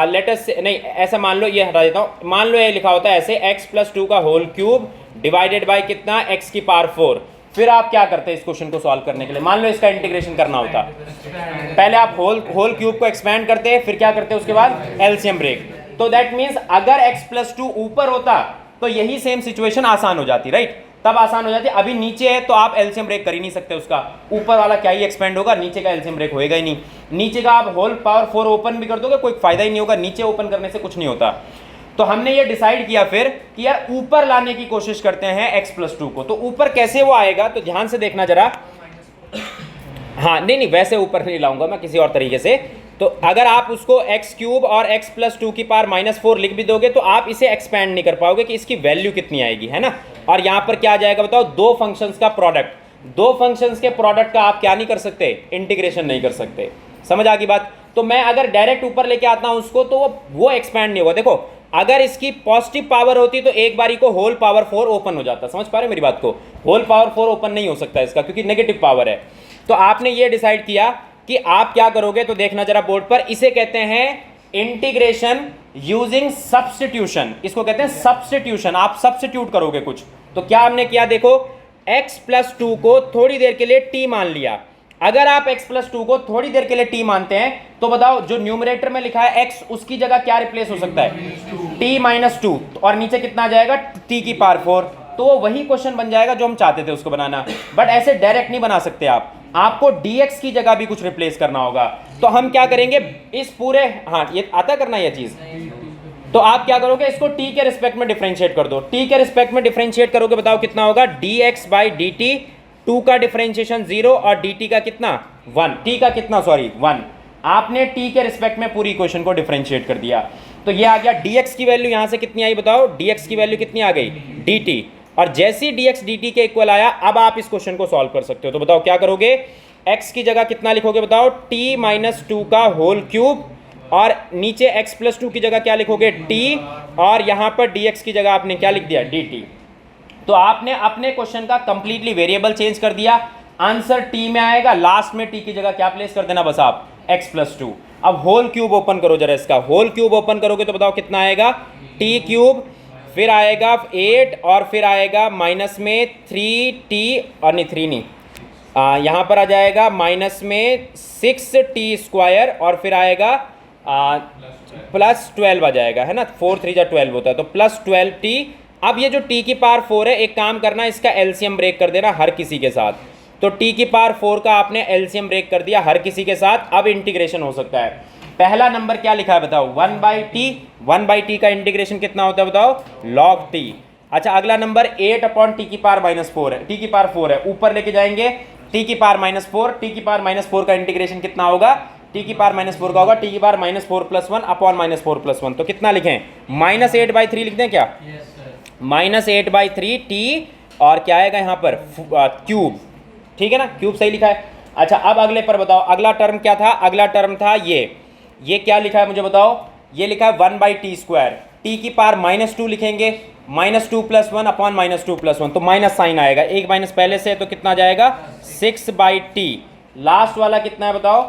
let's नहीं ऐसा मान लो, ये हटा देता हूं, मान लो ये लिखा होता है ऐसे x + 2 का होल क्यूब डिवाइडेड बाय कितना, x की पावर 4, फिर आप क्या करते इस क्वेश्चन को सॉल्व करने के लिए, मान लो इसका इंटीग्रेशन करना होता, पहले आप होल क्यूब को एक्सपेंड करते, फिर क्या करते उसके बाद एलसीएम ब्रेक। तो दैट मीन्स अगर x + 2 ऊपर होता तो यही सेम सिचुएशन आसान हो जाती, राइट, तब आसान हो जाती। अभी नीचे है तो आप एलसीएम ब्रेक कर ही नहीं सकते उसका, ऊपर वाला क्या ही एक्सपेंड होगा, नीचे का एलसीएम ब्रेक होएगा ही नहीं, नीचे का आप होल पावर 4 ओपन भी कर दोगे कोई फायदा ही नहीं होगा, नीचे ओपन करने से कुछ नहीं होता। तो हमने ये डिसाइड किया फिर कि यार ऊपर लाने की कोशिश करते हैं x + 2 को, तो ऊपर कैसे वो आएगा, तो ध्यान से देखना जरा। हाँ नहीं वैसे ऊपर नहीं लाऊंगा मैं, किसी और तरीके से। तो अगर आप उसको x³ और x + 2 की पावर -4 लिख भी दोगे तो आप इसे एक्सपेंड नहीं कर पाओगे कि इसकी वैल्यू कितनी आएगी, है ना। और यहां पर क्या आ जाएगा बताओ, दो फंक्शंस का प्रोडक्ट, दो फंक्शंस के प्रोडक्ट का आप क्या नहीं कर सकते, इंटीग्रेशन नहीं कर सकते, समझ आ गई बात। तो मैं अगर डायरेक्ट ऊपर लेके आता हूं उसको तो वो एक्सपेंड नहीं होगा। देखो अगर इसकी पॉजिटिव पावर होती तो एक बारी को होल पावर 4 ओपन हो जाता, समझ पा रहे हो मेरी बात को, होल पावर 4 ओपन नहीं हो सकता इसका क्योंकि नेगेटिव पावर है। तो आपने ये डिसाइड किया कि आप क्या करोगे, तो देखना जरा बोर्ड पर, इसे कहते हैं इंटीग्रेशन यूजिंग सब्स्टिट्यूशन, इसको कहते हैं सब्स्टिट्यूशन, आप सब्स्टिट्यूट करोगे कुछ। तो क्या हमने किया, देखो x + 2 को थोड़ी देर के लिए t मान लिया। अगर आप x + 2 को थोड़ी देर के लिए t मानते हैं तो बताओ जो न्यूमरेटर में लिखा है x, उसकी जगह क्या रिप्लेस हो सकता है, t - 2, और नीचे कितना आ जाएगा, t की पावर 4। तो वही क्वेश्चन बन जाएगा जो हम चाहते थे उसको बनाना, बट ऐसे डायरेक्ट नहीं बना सकते आप, आपको dx की जगह भी कुछ रिप्लेस करना होगा। तो हम क्या करेंगे इस पूरे, हाँ ये आता करना यह चीज, तो आप क्या करोगे, इसको t के रिस्पेक्ट में डिफरेंशिएट कर दो, t के रिस्पेक्ट में डिफरेंशिएट करोगे, बताओ कितना होगा, dx/dt, 2 का डिफरेंशिएशन 0 और dt का कितना 1, t का कितना सॉरी 1, आपने t के रिस्पेक्ट में पूरी इक्वेशन को डिफरेंशिएट कर दिया। तो ये आ गया, dx की वैल्यू यहां से कितनी आई बताओ, dx की वैल्यू कितनी आ गई, dt, और जैसे ही dx dt के इक्वल आया, अब आप इस क्वेश्चन को सॉल्व कर सकते हो। तो बताओ क्या करोगे, x की जगह कितना लिखोगे बताओ, t - 2 का होल क्यूब, और नीचे x + 2 की जगह क्या लिखोगे, t, और यहां पर dx की जगह आपने क्या लिख दिया, dt। तो आपने अपने क्वेश्चन का कंप्लीटली वेरिएबल चेंज कर दिया, आंसर t में आएगा, लास्ट में t की जगह क्या प्लेस कर देना बस आप, x + 2। अब होल क्यूब ओपन करो जरा, इसका होल क्यूब ओपन करोगे तो बताओ कितना आएगा, t³, फिर आएगा 8, और फिर आएगा माइनस में 3t, और नहीं 3 नहीं, यहाँ पर आ जाएगा माइनस में 6t², और फिर आएगा +12 आ जाएगा, है ना, 4 3 जा 12 होता है, तो +12t। अब ये जो t की पावर 4 है, एक काम करना, इसका एलसीएम ब्रेक कर देना हर किसी के साथ। तो t की पावर 4 का आपने एलसीएम ब्रेक कर दिया हर किसी के साथ, अब इंटीग्रेशन हो सकता है। पहला नंबर क्या लिखा है बताओ, 1/t, 1/t का इंटीग्रेशन कितना होता है बताओ, log t। अच्छा अगला नंबर 8/t की पावर -4 है, t की पावर 4 है, ऊपर लेके जाएंगे, t की पावर -4, t की पावर -4 का इंटीग्रेशन कितना होगा, t की पावर -4 का होगा t की पावर -4 + 1 अपॉन -4 + 1, तो कितना लिखें, -8/3 लिख दें क्या, -8/3 t, और क्या आएगा यहाँ पर क्यूब, ठीक है ना, क्यूब सही लिखा है। अच्छा अब अगले पर बताओ, अगला टर्म क्या था? अगला टर्म था ये क्या लिखा है मुझे बताओ? ये लिखा है 1/t², टी की पावर -2 लिखेंगे, -2 + 1 अपॉन -2 + 1, तो माइनस साइन आएगा, एक माइनस पहले से, तो कितना जाएगा 6/t। लास्ट वाला कितना है बताओ?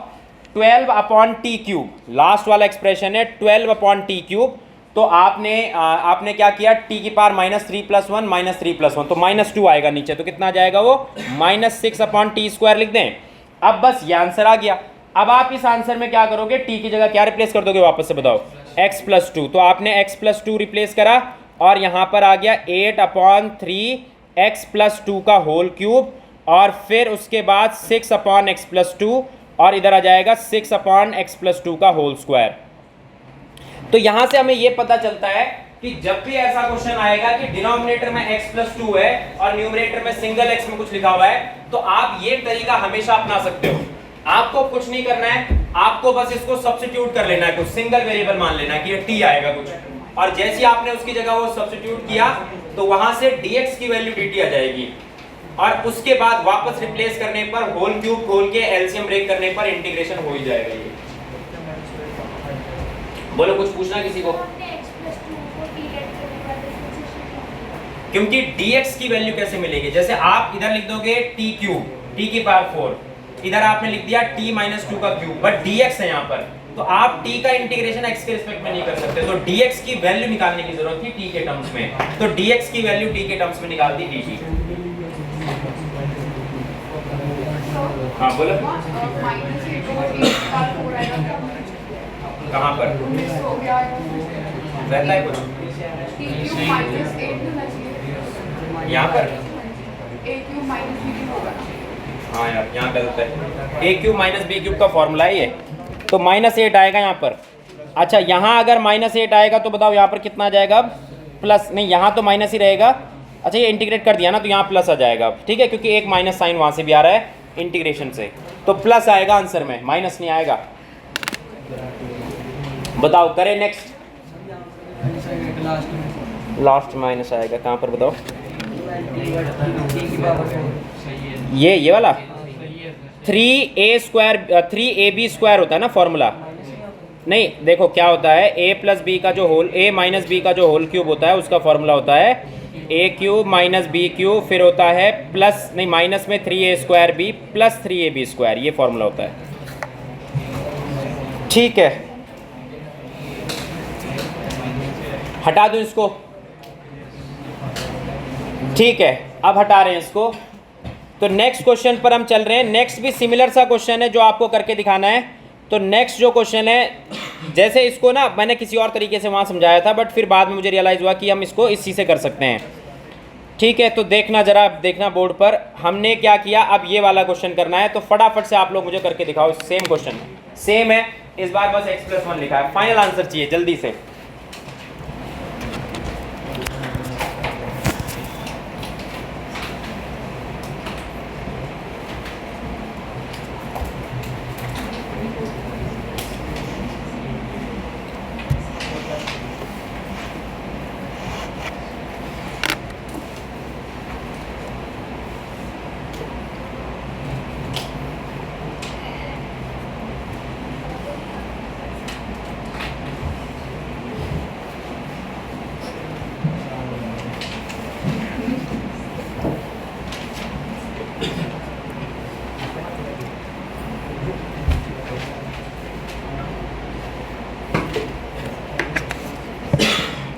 12/t³। लास्ट वाला एक्सप्रेशन है 12/t³। तो आपने क्या किया? टी की पावर -3 + 1 -3 + 1, तो -2 आएगा नीचे, तो कितना जाएगा वो? -6/t² लिख दें। अब बस ये आंसर आ गया। अब आप इस आंसर में क्या करोगे? टी की जगह क्या रिप्लेस कर दोगे वापस से बताओ? x + 2। तो आपने x + 2 रिप्लेस करा और यहाँ पर आ गया 8/3 x + 2 का होल क्यूब, और फिर उसके बाद 6/x + 2, और इधर आ जाएगा 6/x + 2 का होल स्क्वायर। तो यहां से हमें यह पता चलता है कि जब भी ऐसा क्वेश्चन आएगा कि डिनोमिनेटर में x + 2 है और न्यूमरेटर में सिंगल x में कुछ लिखा हुआ है, तो आप ये तरीका हमेशा अपना सकते हो। आपको कुछ नहीं करना है, आपको बस इसको सब्स्टिट्यूट कर लेना है, कुछ सिंगल वेरिएबल मान लेना है कि ये t आएगा कुछ, और जैसे ही आपने उसकी जगह वो सब्स्टिट्यूट किया तो वहां से dx की वैल्यू dt आ जाएगी, और उसके बाद वापस रिप्लेस करने पर होल क्यूब खोल के एलसीएम ब्रेक करने पर इंटीग्रेशन हो ही जाएगा। ये बोलो, कुछ पूछना किसी को? क्योंकि dx की वैल्यू कैसे मिलेगी? जैसे आप इधर लिख दोगे t³ t की पावर 4, इधर आपने लिख दिया t - 2 का क्यूब, बट dx है यहाँ पर, तो आप t का इंटीग्रेशन x के रिस्पेक्ट में नहीं कर सकते, तो dx की वैल्यू निकालने की जरूरत थी t के टर्म्स में, तो dx की वैल्यू t के टर्म्स में निकाल दी dt। हाँ बोलो। कहाँ पर रहता है कुछ? यहाँ पर? हाँ यार, यहाँ गलत है। a³ - b³ का फॉर्मूला है ये, तो -8 आएगा यहाँ पर। अच्छा, यहाँ अगर -8 आएगा तो बताओ यहाँ पर कितना आ जाएगा? प्लस, नहीं यहाँ तो माइनस ही रहेगा। अच्छा, ये इंटीग्रेट कर दिया ना, तो यहाँ प्लस आ जाएगा, ठीक है, क्योंकि एक माइनस साइन वहाँ से भी आ रहा है इंटीग्रेशन से, तो प्लस आएगा आंसर में, माइनस नहीं आएगा। बताओ, करें नेक्स्ट? लास्ट माइनस आएगा, कहाँ पर बताओ? ये वाला 3ab² होता है ना फॉर्मूला। नहीं, देखो क्या होता है, a + b का जो होल, a - b का जो होल क्यूब होता है उसका फॉर्मूला होता है a³ - b³, फिर होता है प्लस, नहीं माइनस में 3a² b + 3ab², ये फॉर्मूला होता है, ठीक है। हटा दूं इसको? ठीक है, अब हटा रहे हैं इसको। तो नेक्स्ट क्वेश्चन पर हम चल रहे हैं। नेक्स्ट भी सिमिलर सा क्वेश्चन है जो आपको करके दिखाना है। तो नेक्स्ट जो क्वेश्चन है, जैसे इसको ना मैंने किसी और तरीके से वहाँ समझाया था, बट फिर बाद में मुझे रियलाइज़ हुआ कि हम इसको इसी से कर सकते हैं, ठीक है। तो देखना जरा, देखना बोर्ड पर हमने क्या किया। अब ये वाला क्वेश्चन करना है, तो फटाफट से आप लोग मुझे करके दिखाओ। सेम क्वेश्चन सेम है, इस बार बस x + 1 लिखा है। फाइनल आंसर चाहिए जल्दी से।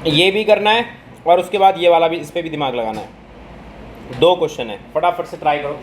ये भी करना है और उसके बाद ये वाला भी, इस पर भी दिमाग लगाना है। 2 क्वेश्चन है, फटाफट से ट्राई करो।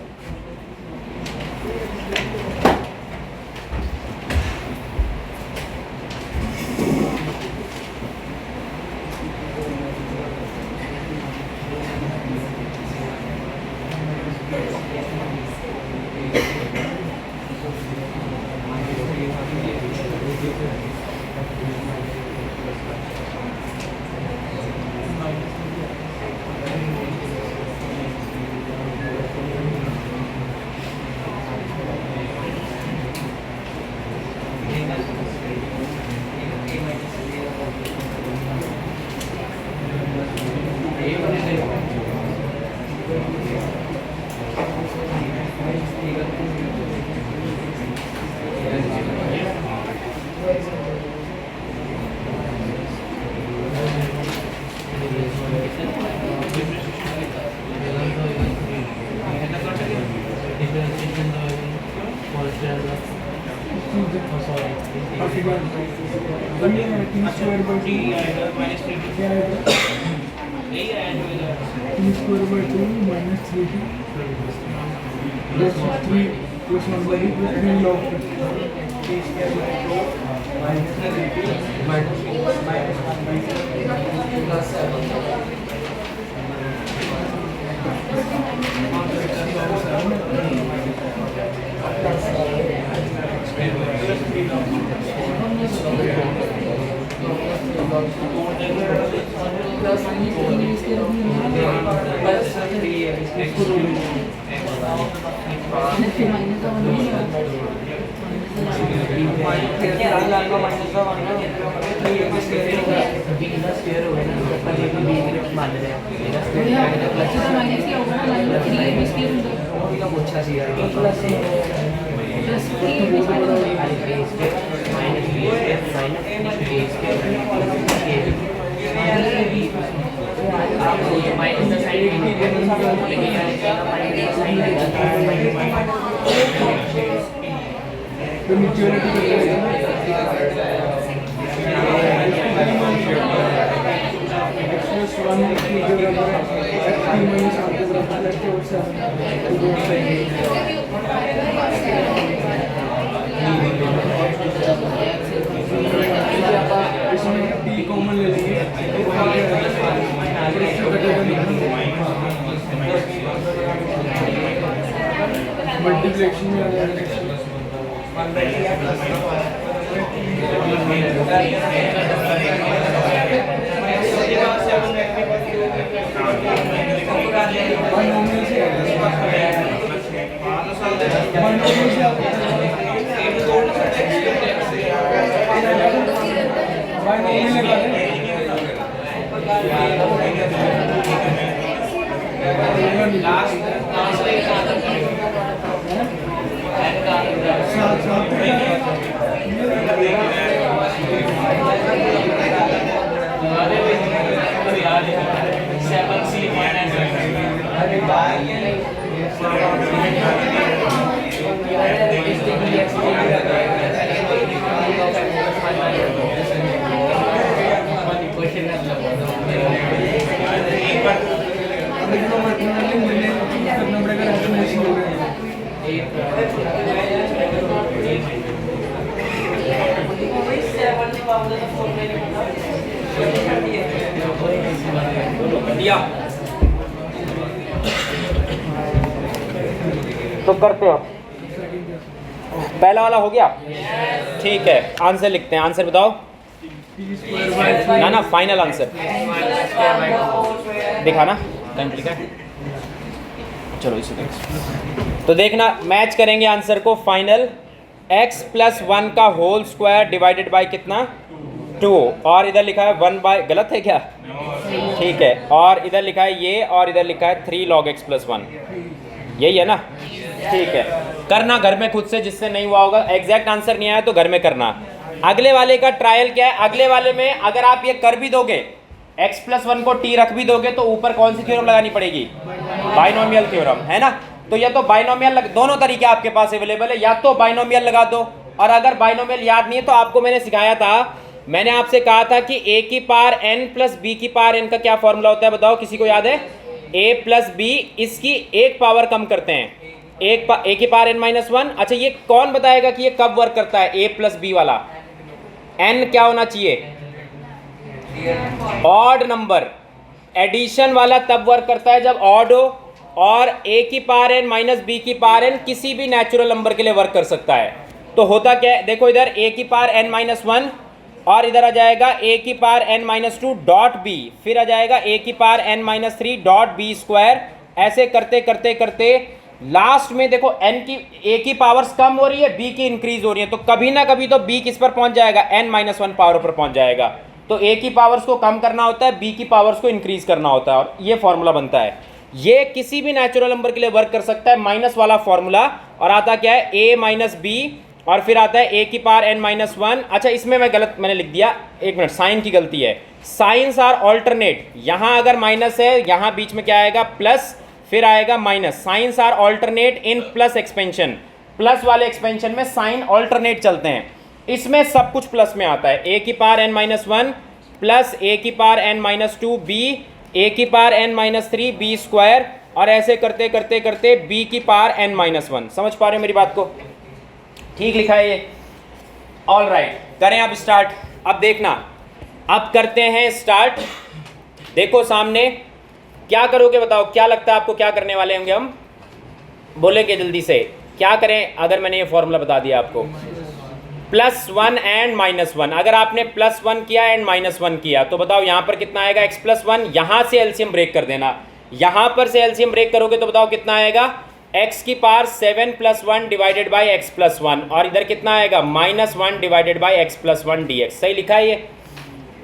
मल्टीप्लेक्शन में आ जाएगा। तो करते हो, पहला वाला हो गया। ठीक है, आंसर लिखते हैं। आंसर बताओ ना ना, फाइनल आंसर दिखाना कहीं पे लिखा है। चलो इसे देख, तो देखना मैच करेंगे आंसर को। फाइनल x + 1 का होल स्क्वायर डिवाइडेड बाय कितना 2, और इधर लिखा है 1 बाय, गलत है क्या? ठीक है, और इधर लिखा है ये, और इधर लिखा है 3 log x + 1, यही है ना? ठीक है, करना घर में खुद से, जिससे नहीं हुआ होगा, एग्जैक्ट आंसर नहीं आया तो घर में करना। अगले वाले का ट्रायल क्या है? अगले वाले में अगर आप ये कर भी दोगे, x + 1 को t रख भी दोगे, तो ऊपर कौन सी थ्योरम लगानी पड़ेगी? बाइनोमियल थ्योरम, है ना? तो या तो बाइनोमियल दोनों तरीके आपके पास अवेलेबल है, या तो बाइनोमियल लगा दो, और अगर बाइनोमियल याद नहीं है तो आपको मैंने सिखाया था, मैंने आपसे कहा था कि a की पावर n + b की पावर n का क्या फॉर्मूला होता है? बताओ, किसी को याद है? a + b, इसकी एक पावर कम करते हैं, a की पावर n - 1। अच्छा, ये कौन बताएगा कि ये कब वर्क करता है a + b वाला? n क्या होना चाहिए? Odd number. एडिशन वाला तब वर्क करता है जब ऑड हो, और a की पावर n - b की पावर n किसी भी नेचुरल नंबर के लिए वर्क कर सकता है। तो होता क्या है, देखो इधर a की पावर n - 1, और इधर आ जाएगा a की पावर n - 2 डॉट b, फिर आ जाएगा a की power n - 3 dot b square. ऐसे करते करते करते लास्ट में देखो n की a की पावर्स कम हो रही है, b की इंक्रीज हो रही है, तो कभी ना कभी तो b किस पर पहुंच जाएगा? n - 1 पावर पर पहुंच जाएगा। तो a की पावर्स को कम करना होता है, b की पावर्स को इंक्रीज करना होता है, और ये फॉर्मूला बनता है। ये किसी भी नेचुरल नंबर के लिए वर्क कर सकता है, माइनस वाला फॉर्मूला। और आता क्या है? a - b, और फिर आता है a की पावर n - 1। अच्छा, इसमें मैंने लिख दिया, एक मिनट, साइन की गलती है। साइंस आर ऑल्टरनेट, यहाँ अगर माइनस है, यहाँ बीच में क्या आएगा? प्लस, फिर आएगा minus, signs are alternate in plus expansion, plus वाले एक्सपेंशन में साइन ऑल्टरनेट चलते हैं, इसमें सब कुछ प्लस में आता है, ए की power n minus one plus a की power n minus two b, a की power n minus three b square, और ऐसे करते करते करते बी की पावर एन माइनस वन। समझ पा रहे हो मेरी बात को? ठीक लिखा है ये, ऑल राइट। करें अब स्टार्ट। अब देखना, अब करते हैं स्टार्ट। देखो सामने क्या करोगे बताओ, क्या लगता है आपको क्या करने वाले होंगे हम? बोलेंगे जल्दी से, क्या करें अगर मैंने ये फॉर्मूला बता दिया आपको? Plus one and minus one. अगर आपने प्लस वन किया एंड माइनस वन किया तो बताओ यहाँ पर कितना आएगा? X plus one. यहाँ से एलसीएम ब्रेक कर देना, यहाँ पर से एलसीएम ब्रेक करोगे तो बताओ कितना आएगा? एक्स की power seven plus one divided by x plus one, और इधर कितना आएगा? Minus one divided by x plus one D x. सही लिखा है ये?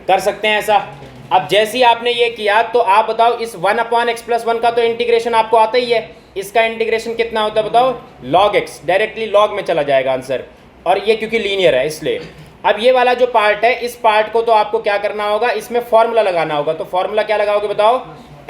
कर सकते हैं ऐसा। अब जैसे ही आपने ये किया तो आप बताओ इस one upon x plus one का तो इंटीग्रेशन आपको आता ही है, इसका इंटीग्रेशन कितना होता है बताओ? लॉग एक्स, डायरेक्टली लॉग में चला जाएगा आंसर, और ये क्योंकि लीनियर है इसलिए। अब ये वाला जो पार्ट है, इस पार्ट को तो आपको क्या करना होगा? इसमें फॉर्मूला लगाना होगा। तो फॉर्मूला क्या लगाओगे बताओ?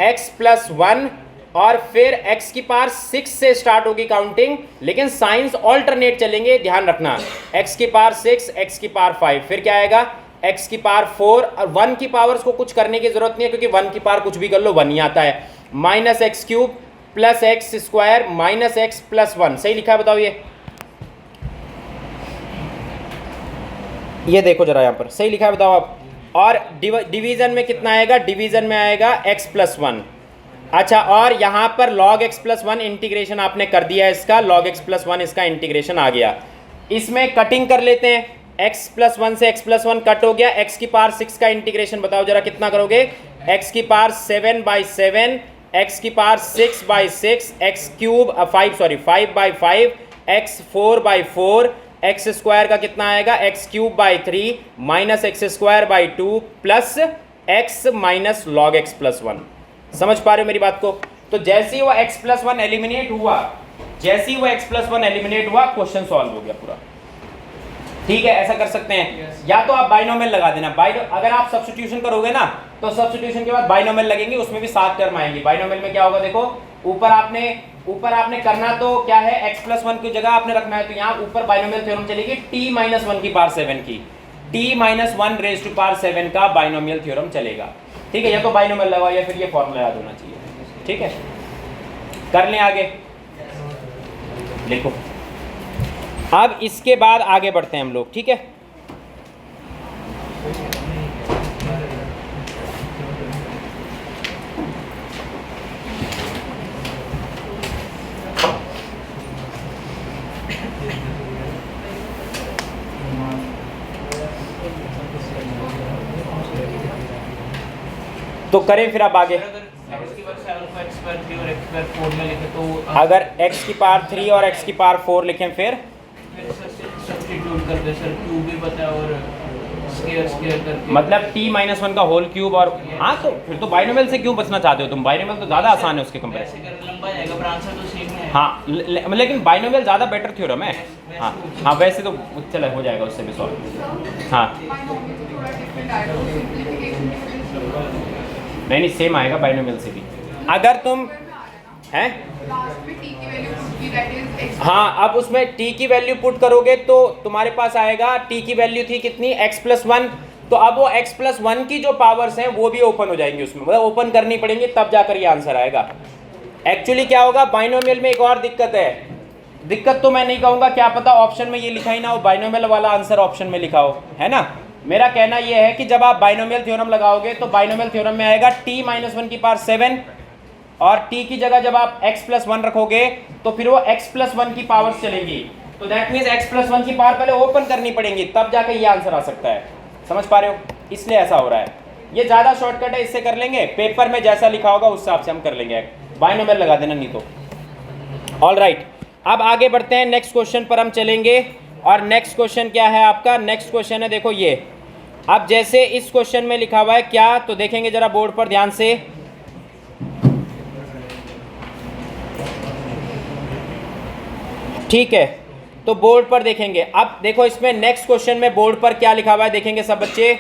एक्स प्लस वन, और फिर x की पावर 6 से स्टार्ट होगी काउंटिंग, लेकिन साइंस ऑल्टरनेट चलेंगे, ध्यान रखना। x की पावर 6, x की पावर 5, फिर क्या आएगा? x की पावर 4, और 1 की पावर्स को कुछ करने की जरूरत नहीं है क्योंकि 1 की पावर कुछ भी कर लो 1 ही आता है। Minus x cube plus x square minus x plus one. सही लिखा है बताओ ये देखो जरा यहाँ पर, सही लिखा है बताओ आप? और डिवीजन में कितना आएगा? डिवीजन में आएगा x प्लस वन। अच्छा, और यहाँ पर log x plus one integration आपने कर दिया, इसका log x प्लस वन इसका इंटीग्रेशन आ गया। इसमें कटिंग कर लेते हैं, x प्लस वन से x प्लस वन कट हो गया, x की पावर 6 का इंटीग्रेशन बताओ जरा कितना करोगे? x की पावर 7 बाई 7, x की power 6 by 6, x cube 5 by 5, x 4 by 4, x square का कितना आएगा? x cube by 3 minus x square by 2 plus x minus log x plus one. समझ पा रहे हो मेरी बात को? तो जैसे ही वो x प्लस वन एलिमिनेट हुआ, जैसे ही वो x प्लस वन एलिमिनेट हुआ, क्वेश्चन सॉल्व हो गया पूरा। ठीक है, ऐसा कर सकते हैं। या तो आप बाइनोमियल लगा देना, अगर आप सब्स्टिट्यूशन करोगे ना तो सब्स्टिट्यूशन के बाद बाइनोमियल लगेंगे, उसमें भी 7 टर्म आएंगे। बाइनोमियल में क्या होगा देखो, ऊपर आपने करना तो क्या है, x प्लस वन की जगह आपने रखना है, तो यहाँ ऊपर बाइनोमियल थ्योरम चलेगी t माइनस वन की पावर 7 की, t minus one raise to power 7 का बाइनोमियल थ्योरम चलेगा। ठीक है, या तो बाइनोमियल लगाओ या फिर ये फॉर्मूला याद होना चाहिए। ठीक है, कर लें आगे, लिखो। अब इसके बाद आगे बढ़ते हैं हम लोग। ठीक है, तो करें फिर अब आगे। अगर x की पावर 3 और x की पावर 4 लिखें फिर सब्स्टिट्यूट करके सर क्यूब भी पता है और स्क्वायर करके, मतलब t माइनस वन का होल क्यूब, और हाँ तो फिर तो बाइनोमियल से क्यों बचना चाहते हो तुम? बाइनोमियल तो ज़्यादा आसान है उसके कंपेरिजन। लंबा जाएगा पर आंसर तो सेम है। हाँ लेकिन बाइनोमियल ज़्यादा बेटर थ्योरम है। हाँ वैसे तो चलो हो जाएगा उससे भी सॉल्व। हाँ नहीं सेम आएगा बाइनोमियल से भी। अगर तुम हैं हाँ, अब उसमें t की वैल्यू पुट करोगे तो तुम्हारे पास आएगा, t की वैल्यू थी कितनी? x प्लस वन, तो अब वो x प्लस वन की जो पावर्स हैं वो भी ओपन हो जाएंगी उसमें, मतलब ओपन करनी पड़ेंगी तब जाकर ये आंसर आएगा। एक्चुअली क्या होगा, बाइनोमियल में एक और दिक्कत है, दिक्कत तो मैं नहीं कहूँगा, क्या पता ऑप्शन में ये लिखा ही ना हो, बाइनोमियल वाला आंसर ऑप्शन में लिखा हो, है ना। मेरा कहना यह है कि जब आप बाइनोमियल थ्योरम लगाओगे तो बाइनोमियल थ्योरम में आएगा t माइनस वन की पावर 7, और t की जगह जब आप x प्लस वन रखोगे तो फिर वो x प्लस वन की पावर्स चलेंगी, तो that means x plus one की पावर पहले ओपन करनी पड़ेंगी तब जाकर ये आंसर आ सकता है। समझ पा रहे हो? इसलिए ऐसा हो रहा है। ये ज़्यादा शॉर्टकट है, इससे कर लेंगे, पेपर में जैसा लिखा होगा उस हिसाब से हम कर लेंगे। बाइनोमियल लगा देना नहीं तो। ऑल राइट, अब आगे बढ़ते हैं, नेक्स्ट क्वेश्चन पर हम चलेंगे। और नेक्स्ट क्वेश्चन क्या है आपका? नेक्स्ट क्वेश्चन है देखो ये। अब जैसे इस क्वेश्चन में लिखा हुआ है क्या, तो देखेंगे जरा बोर्ड पर ध्यान से। ठीक है, तो बोर्ड पर देखेंगे। अब देखो इसमें नेक्स्ट क्वेश्चन में बोर्ड पर क्या लिखा हुआ है देखेंगे सब बच्चे।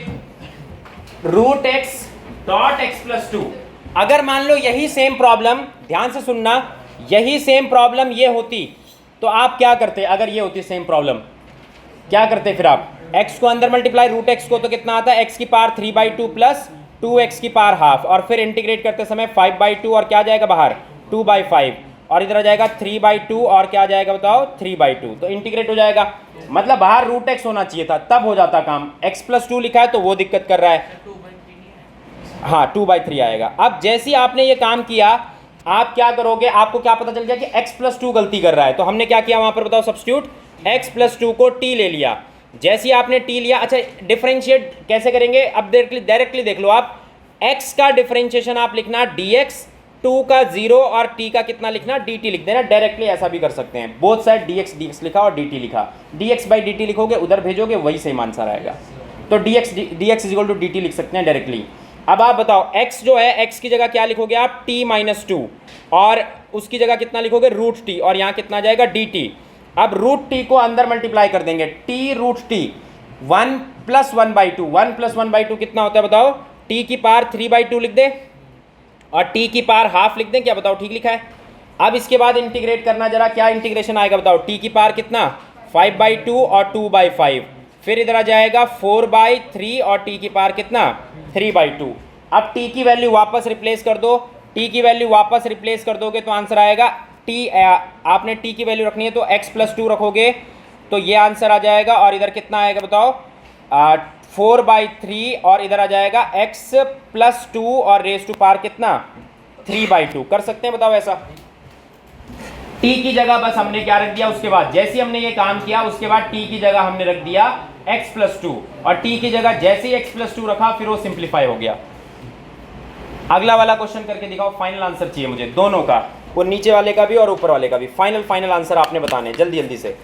Root x dot x plus two, अगर मान लो यही सेम प्रॉब्लम, ध्यान से सुनना, यही सेम प्रॉब्लम ये होती तो आप क्या करते? अगर ये होती सेम प्रॉब्लम, क्या करते फिर आप? x को अंदर मल्टीप्लाई रूट x को, तो कितना आता है? x की पावर 3/2 प्लस 2x की पावर हाफ, और फिर इंटीग्रेट करते समय 5/2 और क्या जाएगा बाहर? 2/5, और इधर आ जाएगा 3/2 और क्या जाएगा बताओ? 3/2, तो इंटीग्रेट हो जाएगा। मतलब बाहर रूट x होना चाहिए था, तब हो जाता काम। x+2 लिखा है तो वो दिक्कत कर रहा है। हाँ 2/3 आएगा। अब जैसे ही आपने ये काम किया, आप क्या करोगे? आपको क्या पता चल गया कि x+2 गलती कर रहा है, तो हमने क्या किया वहां पर बताओ? सब्स्टिट्यूट x+2 को t ले लिया। जैसे ही आपने t लिया, अच्छा डिफरेंशिएट कैसे करेंगे? अब डायरेक्टली देख लो आप, x का डिफरेंशिएशन आप लिखना dx, 2 का 0 और t का कितना लिखना? dt लिख देना। डायरेक्टली ऐसा भी कर सकते हैं, बोथ साइड dx लिखा और dt लिखा, dx/dt लिखोगे, उधर भेजोगे, वही सेम आंसर आएगा। तो dx = dt लिख सकते हैं डायरेक्टली। अब आप बताओ, x जो है, x की जगह क्या लिखोगे आप? t-2, और उसकी जगह कितना लिखोगे? √t, और यहाँ कितना जाएगा? dt। अब √t को अंदर मल्टीप्लाई कर देंगे, t√t, 1 + 1/2, 1 + 1/2 कितना होता है बताओ? t की पावर 3/2 लिख दे, और t की पावर हाफ लिख दें, क्या बताओ? ठीक लिखा है। अब इसके बाद इंटीग्रेट करना, जरा क्या इंटीग्रेशन आएगा बताओ? t की पावर कितना? 5/2 और 2/5, फिर इधर आ जाएगा 4/3 और t की पावर कितना? 3/2। अब t की वैल्यू वापस रिप्लेस कर दो, t की वैल्यू वापस रिप्लेस कर दोगे तो आंसर आएगा t, आपने t की वैल्यू रखनी है तो x+2 रखोगे तो ये आंसर आ जाएगा, और इधर कितना आएगा बताओ? 4/3, और इधर आ जाएगा x+2 और रेज़ टू पावर कितना? 3/2। कर सकते हैं बताओ ऐसा? t की जगह बस हमने क्या रख दिया? उसके बाद जैसे ही हमने ये काम किया, उसके बाद t की जगह हमने रख दिया x+2, और t की जगह जैसे ही x+2 रखा, फिर वो सिंप्लीफाई हो गया। अगला वाला क्वेश्चन करके दिखाओ। फाइनल आंसर चाहिए मुझे दोनों का, वो नीचे वाले का भी और ऊपर वाले का भी। फाइनल आंसर आपने बताने, जल्दी से।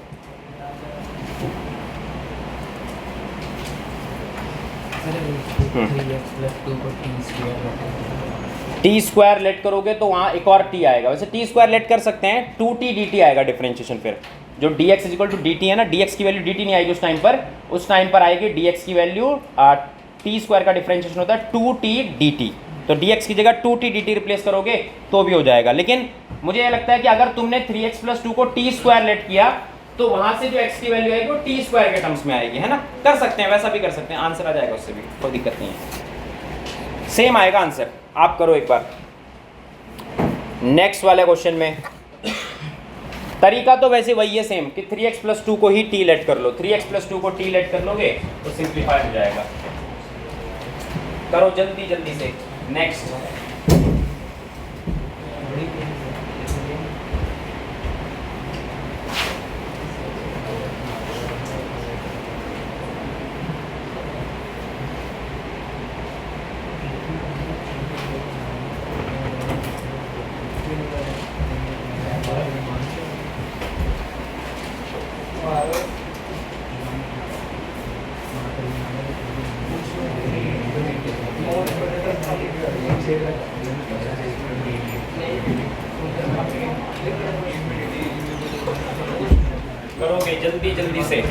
t² लेट करोगे तो वहाँ एक और t आएगा। वैसे t² लेट कर सकते हैं, 2t dt आएगा डिफरेंशिएशन। फिर जो dx = dt है ना, dx की वैल्यू dt नहीं आएगी उस टाइम पर आएगी dx की वैल्यू, t² का डिफरेंशिएशन होता है 2t dt, तो dx की जगह 2t dt रिप्लेस करोगे तो भी हो जाएगा। लेकिन मुझे ये लगता है कि अगर तुमने 3x+2 को t² लेट किया तो वहां से जो x की वैल्यू आएगी वो t² के टर्म्स में आएगी, है ना? कर सकते हैं, वैसा भी कर सकते हैं, आंसर आ जाएगा उससे भी, कोई दिक्कत नहीं है, सेम आएगा आंसर। आप करो एक बार। नेक्स्ट वाले क्वेश्चन में तरीका तो वैसे वही है सेम, कि 3x+2 को ही t लेट कर लो, 3x+2 को t लेट कर लोगे तो सिंप्लीफाई हो जाएगा। करो जल्दी से। नेक्स्ट करोगे जल्दी से।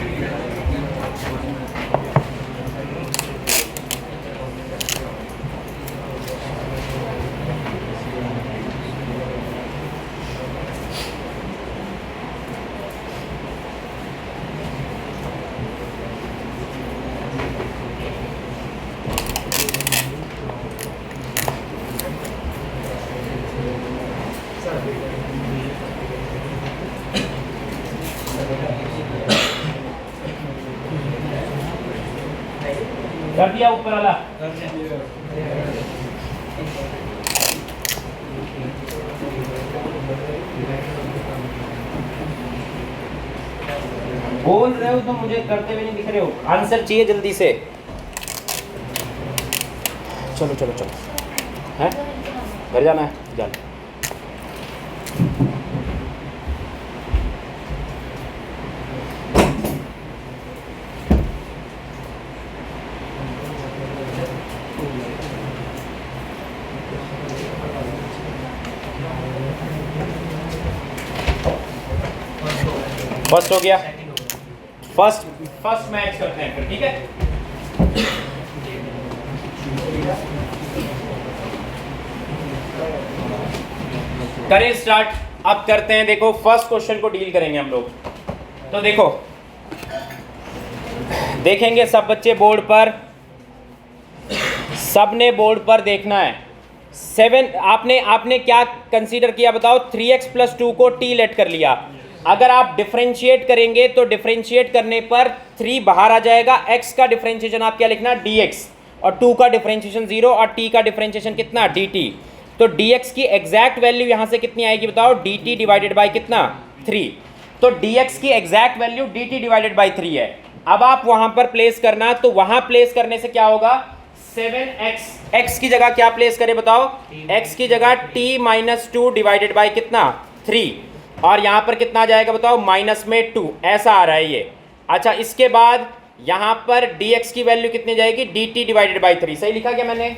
कर दिया ऊपर वाला? बोल रहे हो तो मुझे करते हुए नहीं दिख रहे हो। आंसर चाहिए जल्दी से। चलो हैं, घर जाना है, जाना। फर्स्ट हो गया, फर्स्ट मैच करते हैं फिर, ठीक है? करें स्टार्ट। अब करते हैं, देखो फर्स्ट क्वेश्चन को डील करेंगे हम लोग। तो देखो देखेंगे सब बच्चे बोर्ड पर, सबने बोर्ड पर देखना है। 7 आपने क्या कंसीडर किया बताओ? 3x + 2 को t लेट कर लिया। अगर आप डिफरेंशिएट करेंगे तो डिफरेंशिएट करने पर 3 बाहर आ जाएगा। x का डिफरेंशिएशन आप क्या लिखना? dx, और 2 का डिफरेंशिएशन 0, और t का डिफरेंशिएशन कितना? dt। तो dx की एग्जैक्ट वैल्यू यहां से कितनी आएगी बताओ? dt डिवाइडेड बाय कितना? 3। तो dx की exact value dt divided by 3 है। अब आप वहां पर प्लेस करना, तो वहां प्लेस करने से क्या होगा? 7x, x की जगह क्या प्लेस करें बताओ? x की जगह t - 2 डिवाइडेड बाय कितना? 3, और यहां पर कितना आ जाएगा बताओ? माइनस में 2, ऐसा आ रहा है ये। अच्छा, इसके बाद यहां पर dx की वैल्यू कितनी जाएगी? dt divided by 3। सही लिखा क्या मैंने?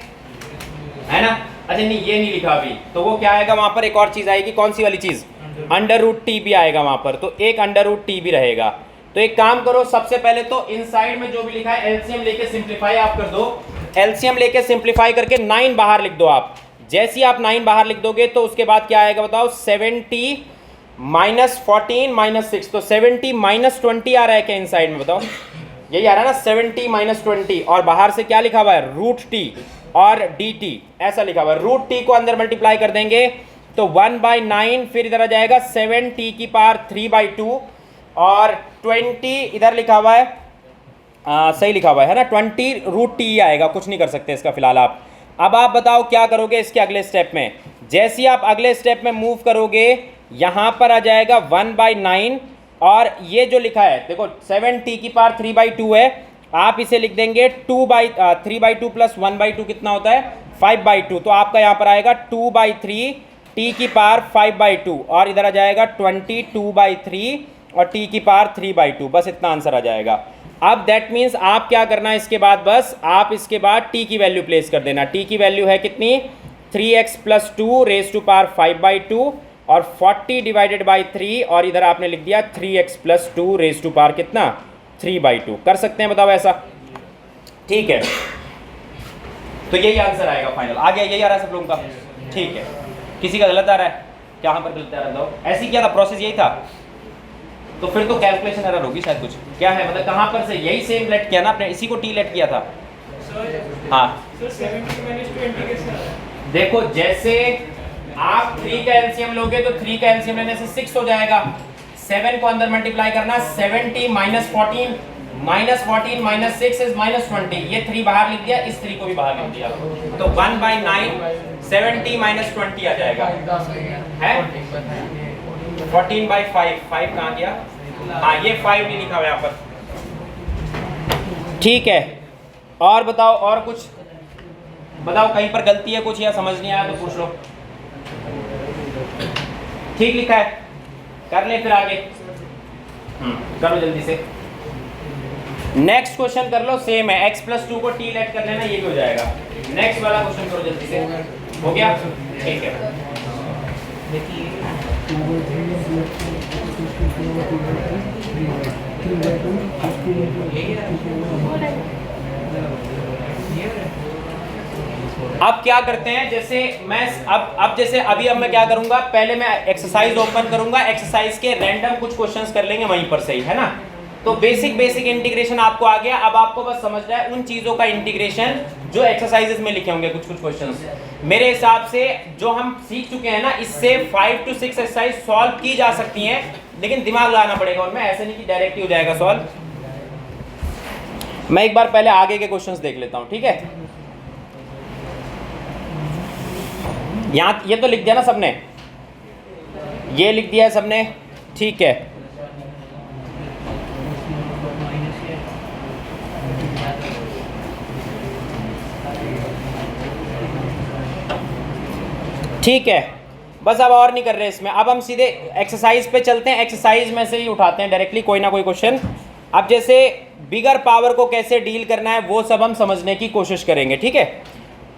है ना? अच्छा नहीं, ये नहीं लिखा अभी, तो वो क्या आएगा वहां पर? एक और चीज आएगी। कौन सी वाली चीज? √t भी आएगा वहां पर, तो एक √t भी रहेगा। तो एक काम करो, सबसे पहले तो इनसाइड में जो भी लिखा है एलसीएम लेके सिंप्लीफाई आप कर दो। एलसीएम लेके सिंप्लीफाई करके 9 बाहर लिख दो आप। जैसे ही आप 9 बाहर लिख दोगे तो उसके बाद क्या आएगा बताओ? 70 - 14 - 6, तो 70 - 20 आ रहा है क्या इनसाइड में बताओ? यही आ रहा है ना, 70 - 20, और बाहर से क्या लिखा हुआ है? √t और dt, ऐसा लिखा हुआ है। √t को अंदर मल्टीप्लाई कर देंगे तो 1/9, फिर इधर आ जाएगा 7t⁵3/2, और 20 इधर लिखा हुआ है, सही लिखा हुआ है ना? 20 √t आएगा, कुछ नहीं कर सकते इसका फिलहाल आप। अब आप बताओ क्या करोगे इसके अगले स्टेप में? जैसे ही आप अगले स्टेप में मूव करोगे, यहां पर आ जाएगा 1/9, और ये जो लिखा है देखो 7t⁵3/2 है, आप इसे लिख देंगे 3/2 + 1/2 कितना होता है? 5/2। तो आपका यहां पर आएगा 2/3 t⁵5/2, और इधर आ जाएगा 22/3 और t⁵3/2। बस इतना आंसर आ जाएगा। अब दैट मीन्स आप क्या करना है इसके बाद? बस आप इसके बाद t की वैल्यू प्लेस कर देना। t की वैल्यू है कितनी? 3x + 2 5/2, और 40 डिवाइडेड बाय 3, और इधर आपने लिख दिया 3x + 2 कितना? 3/2। कर सकते हैं बताओ ऐसा? ठीक है, तो यही आंसर आएगा फाइनल। आ गया? यही आ रहा है सब लोगों का? ठीक है। किसी का गलत आ रहा है? क्या पर गलत आ रहा था? ऐसे ही किया था, प्रोसेस यही था, तो फिर तो कैलकुलेशन एरर होगी शायद कुछ। क्या है मतलब कहाँ पर से? यही सेम लेट किया ना आपने, इसी को टी लेट किया था। हाँ देखो, जैसे आप 3 का एलसीएम लोगे तो 3 का एलसीएम लेने से 6 हो जाएगा। 7 को अंदर मल्टीप्लाई करना, 70 - 14 -14 - 6 इज -20। ये 3 बाहर लिख दिया, इस 3 को भी बाहर लिख दिया, तो 1/9 70 - 20 आ जाएगा। है 14/5, 5 कहाँ गया? हाँ, ये 5 नहीं लिखा हुआ यहाँ पर। ठीक है, और बताओ, और कुछ बताओ, कहीं पर गलती है कुछ, या समझ नहीं आया तो पूछ लो। ठीक लिखा है? कर ले फिर आगे। करो जल्दी से। नेक्स्ट क्वेश्चन कर लो, सेम है। x + 2 को t लेट कर लेना, ये भी हो जाएगा। नेक्स्ट वाला क्वेश्चन करो जल्दी से। हो गया? ठीक है। अब क्या करते हैं? जैसे मैं अब जैसे अब मैं क्या करूंगा? पहले मैं एक्सरसाइज ओपन करूंगा, एक्सरसाइज के रैंडम कुछ क्वेश्चंस कर लेंगे वहीं पर, सही है ना? तो बेसिक इंटीग्रेशन आपको आ गया। अब आपको बस समझना है उन चीज़ों का इंटीग्रेशन जो एक्सरसाइजेस में लिखे होंगे, कुछ क्वेश्चंस। मेरे हिसाब से जो हम सीख चुके हैं ना, इससे 5 to 6 एक्सरसाइज सॉल्व की जा सकती हैं, लेकिन दिमाग लगाना पड़ेगा उनमें, ऐसे नहीं कि डायरेक्ट ही हो जाएगा सॉल्व। मैं एक बार पहले आगे के क्वेश्चंस देख लेता हूँ, ठीक है? यहाँ ये तो लिख दिया ना सबने? ये लिख दिया है सबने? ठीक है। ठीक है, बस अब और नहीं कर रहे इसमें। अब हम सीधे एक्सरसाइज पे चलते हैं। एक्सरसाइज में से ही उठाते हैं डायरेक्टली कोई ना कोई क्वेश्चन। अब जैसे बिगर पावर को कैसे डील करना है वो सब हम समझने की कोशिश करेंगे, ठीक है?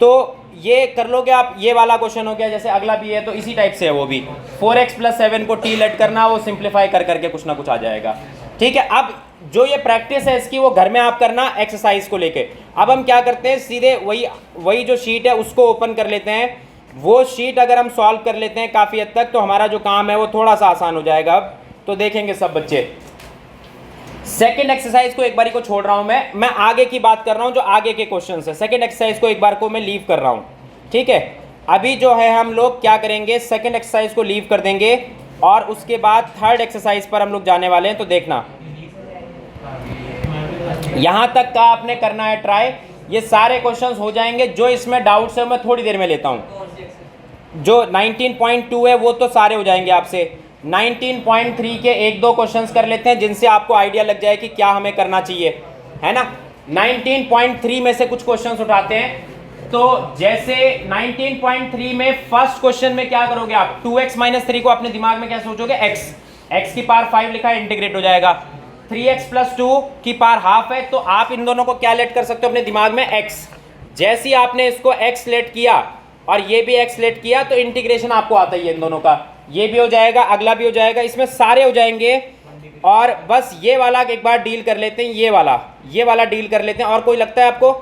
तो ये कर लोगे आप। ये वाला क्वेश्चन हो गया, जैसे अगला भी है तो इसी टाइप से है वो भी। 4x + 7 को t लेट करना, वो सिंप्लीफाई कर करके कुछ ना कुछ आ जाएगा, ठीक है? अब जो ये प्रैक्टिस है इसकी, वो घर में आप करना एक्सरसाइज को लेके। अब हम क्या करते हैं, सीधे वही जो शीट है उसको ओपन कर लेते हैं। वो शीट अगर हम सॉल्व कर लेते हैं काफ़ी हद तक तो हमारा जो काम है वो थोड़ा सा आसान हो जाएगा। अब तो देखेंगे सब बच्चे। सेकंड एक्सरसाइज को एक बारी को छोड़ रहा हूं, मैं आगे की बात कर रहा हूं, जो आगे के क्वेश्चन है। सेकंड एक्सरसाइज को एक बार को मैं लीव कर रहा हूं, ठीक है। अभी जो है हम लोग क्या करेंगे, सेकंड एक्सरसाइज को लीव कर देंगे और उसके बाद थर्ड एक्सरसाइज पर हम लोग जाने वाले हैं। तो देखना यहां तक का आपने करना है ट्राई, ये सारे क्वेश्चंस हो जाएंगे। जो इसमें डाउट्स है मैं थोड़ी देर में लेता हूं। जो 19.2 है वो तो सारे हो जाएंगे आपसे। 19.3 के एक दो क्वेश्चंस कर लेते हैं जिनसे आपको आइडिया लग जाए कि क्या हमें करना चाहिए, है ना। 19.3 में से कुछ क्वेश्चंस उठाते हैं। तो जैसे 19.3 में फर्स्ट क्वेश्चन में क्या करोगे आप, 2x - 3 को अपने दिमाग में क्या सोचोगे, x की पावर 5 लिखा है, इंटीग्रेट हो जाएगा। 3x + 2 की पावर हाफ है, तो आप इन दोनों को क्या लेट कर सकते हो अपने दिमाग में, x। जैसे ही आपने इसको x लेट किया और ये भी x लेट किया तो इंटीग्रेशन आपको आता ही है इन दोनों का। ये भी हो जाएगा, अगला भी हो जाएगा, इसमें सारे हो जाएंगे। और बस ये वाला एक बार डील कर लेते हैं, ये वाला डील कर लेते हैं। और कोई लगता है आपको,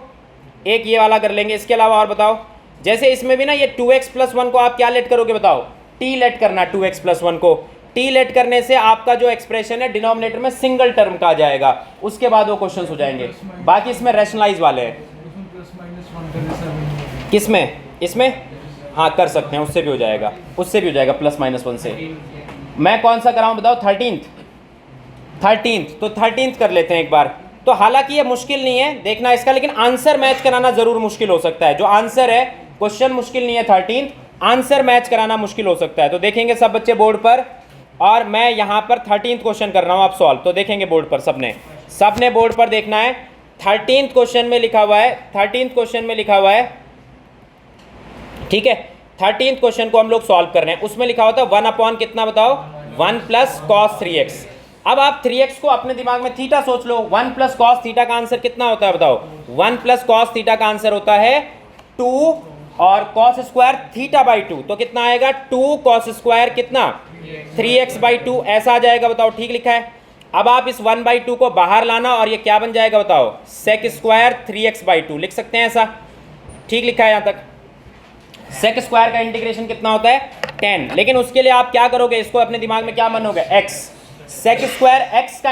एक ये वाला कर लेंगे। इसके अलावा और बताओ, जैसे इसमें भी ना ये 2x + 1 को आप क्या लेट करोगे बताओ, t लेट करना। 2x + 1 को t लेट करने से आपका जो एक्सप्रेशन है डिनोमिनेटर में सिंगल टर्म का आ जाएगा। उसके बाद वो क्वेश्चन हो जाएंगे। बाकी इसमें रैशनलाइज वाले हैं। किसमें, इसमें हाँ कर सकते हैं, उससे भी हो जाएगा, उससे भी हो जाएगा +-1 से। मैं कौन सा कराऊं बताओ, 13th। तो 13th कर लेते हैं एक बार। तो हालांकि ये मुश्किल नहीं है देखना इसका, लेकिन आंसर मैच कराना जरूर मुश्किल हो सकता है। जो आंसर है, क्वेश्चन मुश्किल नहीं है 13th, आंसर मैच कराना मुश्किल हो सकता है। तो देखेंगे सब बच्चे बोर्ड पर, और मैं यहाँ पर 13th क्वेश्चन कर रहा हूँ आप सॉल्व। तो देखेंगे बोर्ड पर, सबने बोर्ड पर देखना है। 13th क्वेश्चन में लिखा हुआ है, 13th क्वेश्चन में लिखा हुआ है, ठीक है। 13th क्वेश्चन को हम लोग सॉल्व कर रहे हैं। उसमें लिखा होता है 1 कितना बताओ, 1 + cos 3x। अब आप 3x को अपने दिमाग में थीटा सोच लो। 1 + cos थीटा का आंसर कितना होता है बताओ, 1 + cos थीटा का आंसर होता है 2 और cos स्क्वायर θ/2, तो कितना आएगा 2 cos स्क्वायर कितना 3x/2, ऐसा आ जाएगा। बताओ ठीक लिखा है। अब आप इस 1/2 को बाहर लाना और ये क्या बन जाएगा बताओ, sec स्क्वायर 3x/2 लिख सकते हैं, ऐसा ठीक लिखा है। यहाँ तक sec स्क्वायर का इंटीग्रेशन कितना होता है 10, लेकिन उसके लिए आप क्या करोगे, इसको अपने दिमाग में क्या मानोगे, x। sec स्क्वायर x का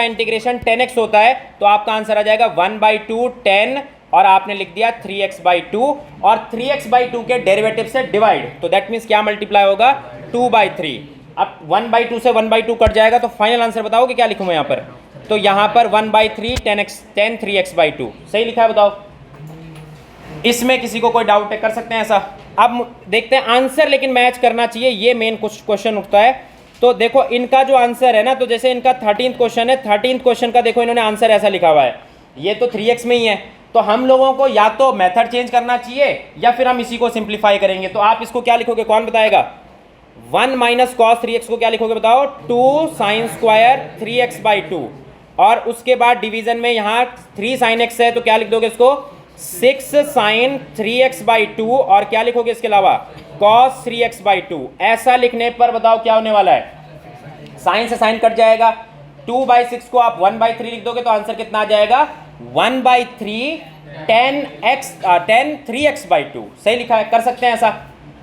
इंटीग्रेशन 10x होता है, तो आपका आंसर आ जाएगा 1/2 10 और आपने लिख दिया 3x/2 और 3x/2 के डेरिवेटिव से डिवाइड, तो दैट मीन्स क्या मल्टीप्लाई होगा 2/3। अब 1/2 से 1/2 कट जाएगा, तो फाइनल आंसर बताओ कि क्या लिखूंगा यहाँ पर। तो यहाँ पर 1/3 10 3x/2 सही लिखा है, बताओ। इसमें किसी को कोई डाउट है, कर सकते हैं ऐसा। अब देखते हैं आंसर, लेकिन मैच करना चाहिए, ये मेन कुछ क्वेश्चन उठता है। तो देखो इनका जो आंसर है ना, तो जैसे इनका 13th क्वेश्चन है, 13th क्वेश्चन का देखो इन्होंने आंसर ऐसा लिखा हुआ है, ये तो 3x में ही है। तो हम लोगों को या तो मेथड चेंज करना चाहिए या फिर हम इसी को सिंप्लीफाई करेंगे। तो आप इसको क्या लिखोगे, कौन बताएगा, 1 - cos 3x को क्या लिखोगे बताओ, 2 sin स्क्वायर 3x/2 और उसके बाद डिवीजन में यहाँ 3 sin x है, तो क्या लिख दोगे इसको 6 sin 3x/2 और क्या लिखोगे इसके अलावा cos 3x/2। ऐसा लिखने पर बताओ क्या होने वाला है, साइन से साइन कट जाएगा। 2/6 को आप 1/3 लिख दोगे तो आंसर कितना आ जाएगा 1/3 10 3x/2 सही लिखा है, कर सकते हैं ऐसा,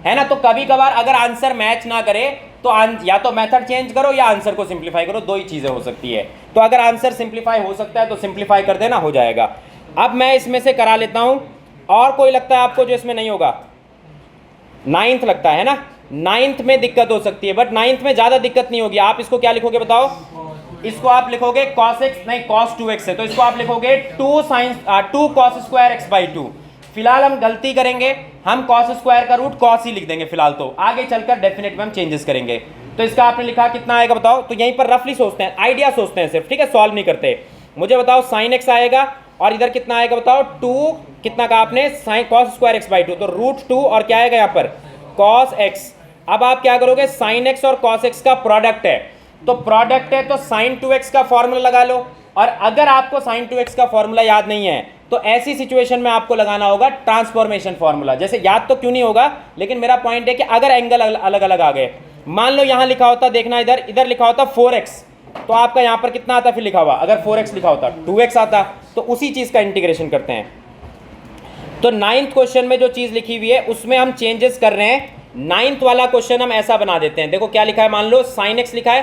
है ना। तो कभी कभार अगर आंसर मैच ना करे तो या तो मेथड चेंज करो या आंसर को सिंप्लीफाई करो, दो ही चीजें हो सकती है। तो अगर आंसर सिंप्लीफाई हो सकता है तो सिंप्लीफाई कर देना, हो जाएगा। अब मैं इसमें से करा लेता हूं, और कोई लगता है आपको जो इसमें नहीं होगा, 9th लगता है ना, 9th में दिक्कत हो सकती है, बट 9th में ज्यादा दिक्कत नहीं होगी। आप इसको क्या लिखोगे बताओ, इसको आप लिखोगे cos x नहीं cos 2x है, तो इसको आप लिखोगे 2 cos स्क्वायर x/2। फिलहाल हम गलती करेंगे, हम cos स्क्वायर का रूट cos ही लिख देंगे फिलहाल, तो आगे चलकर डेफिनेट में हम चेंजेस करेंगे। तो इसका आपने लिखा कितना आएगा बताओ, तो यहीं पर रफली सोचते हैं, आइडिया सोचते हैं सिर्फ, ठीक है, सॉल्व नहीं करते। मुझे बताओ sin x आएगा और इधर कितना आएगा बताओ 2, कितना का आपने sin cos स्क्वायर x/2, तो √2 और क्या आएगा यहाँ पर cos x। अब आप क्या करोगे, sin x और cos x का प्रोडक्ट है, तो प्रोडक्ट है तो sin 2x का फॉर्मूला लगा लो। और अगर आपको sin 2x का फॉर्मूला याद नहीं है तो ऐसी सिचुएशन में आपको लगाना होगा ट्रांसफॉर्मेशन फॉर्मूला। जैसे याद तो क्यों नहीं होगा, लेकिन मेरा पॉइंट है कि अगर एंगल अलग अलग आ गए, मान लो यहां लिखा होता, देखना इधर लिखा होता 4x, तो आपका यहां पर कितना आता फिर लिखा हुआ, अगर 4x लिखा होता 2x आता। तो उसी चीज का इंटीग्रेशन करते हैं। तो 9th क्वेश्चन में जो चीज लिखी हुई है उसमें हम चेंजेस कर रहे हैं। 9th वाला क्वेश्चन हम ऐसा बना देते हैं, देखो क्या लिखा है, मान लो sin x लिखा है,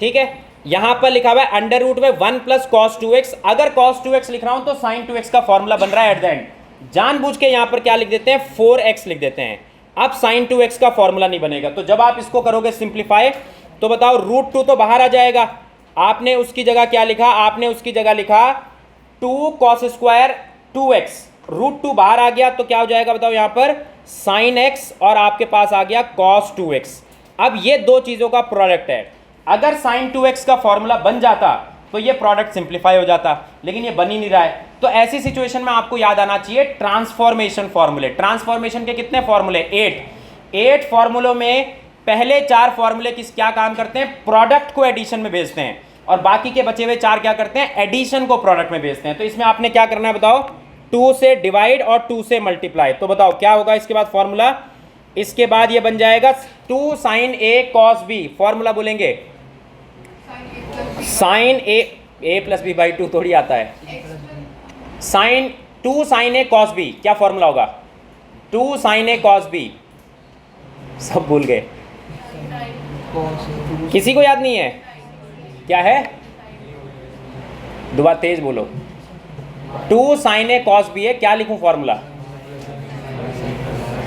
ठीक है, यहां पर लिखा हुआ है अंडर रूट में 1 प्लस कॉस 2x। अगर cos 2x लिख रहा हूं तो sin 2x का फॉर्मूला बन रहा है एट द एंड, जानबूझ के यहां पर क्या लिख देते हैं 4x लिख देते हैं। अब sin 2x का फॉर्मूला नहीं बनेगा, तो जब आप इसको करोगे सिंप्लीफाई तो बताओ रूट 2 तो बाहर आ जाएगा, आपने उसकी जगह क्या लिखा, आपने उसकी जगह लिखा 2 cos स्क्वायर 2x, रूट 2 बाहर आ गया तो क्या हो जाएगा बताओ यहां पर sin x और आपके पास आ गया cos 2x। अब ये दो चीजों का प्रोडक्ट है, अगर sin 2x का फॉर्मूला बन जाता तो ये प्रोडक्ट सिंप्लीफाई हो जाता, लेकिन ये बन ही नहीं रहा है। तो ऐसी सिचुएशन में आपको याद आना चाहिए ट्रांसफॉर्मेशन फॉर्मूले। ट्रांसफॉर्मेशन के कितने फॉर्मूले, 8 फॉर्मूलों में पहले 4 फॉर्मूले किस क्या काम करते हैं, प्रोडक्ट को एडिशन में भेजते हैं, और बाकी के बचे हुए 4 क्या करते हैं, एडिशन को प्रोडक्ट में भेजते हैं। तो इसमें आपने क्या करना है बताओ, 2 से डिवाइड और 2 से मल्टीप्लाई। तो बताओ क्या होगा इसके बाद फॉर्मूला, इसके बाद ये बन जाएगा 2 sin a cos b, formula बोलेंगे sin a plus B by 2 थोड़ी आता है, sin 2 sin a cos b, क्या फॉर्मूला होगा 2 sin a cos b, सब भूल गए, किसी को याद नहीं है, क्या है, दोबारा तेज बोलो, 2 sin a cos b है, क्या लिखूं फॉर्मूला,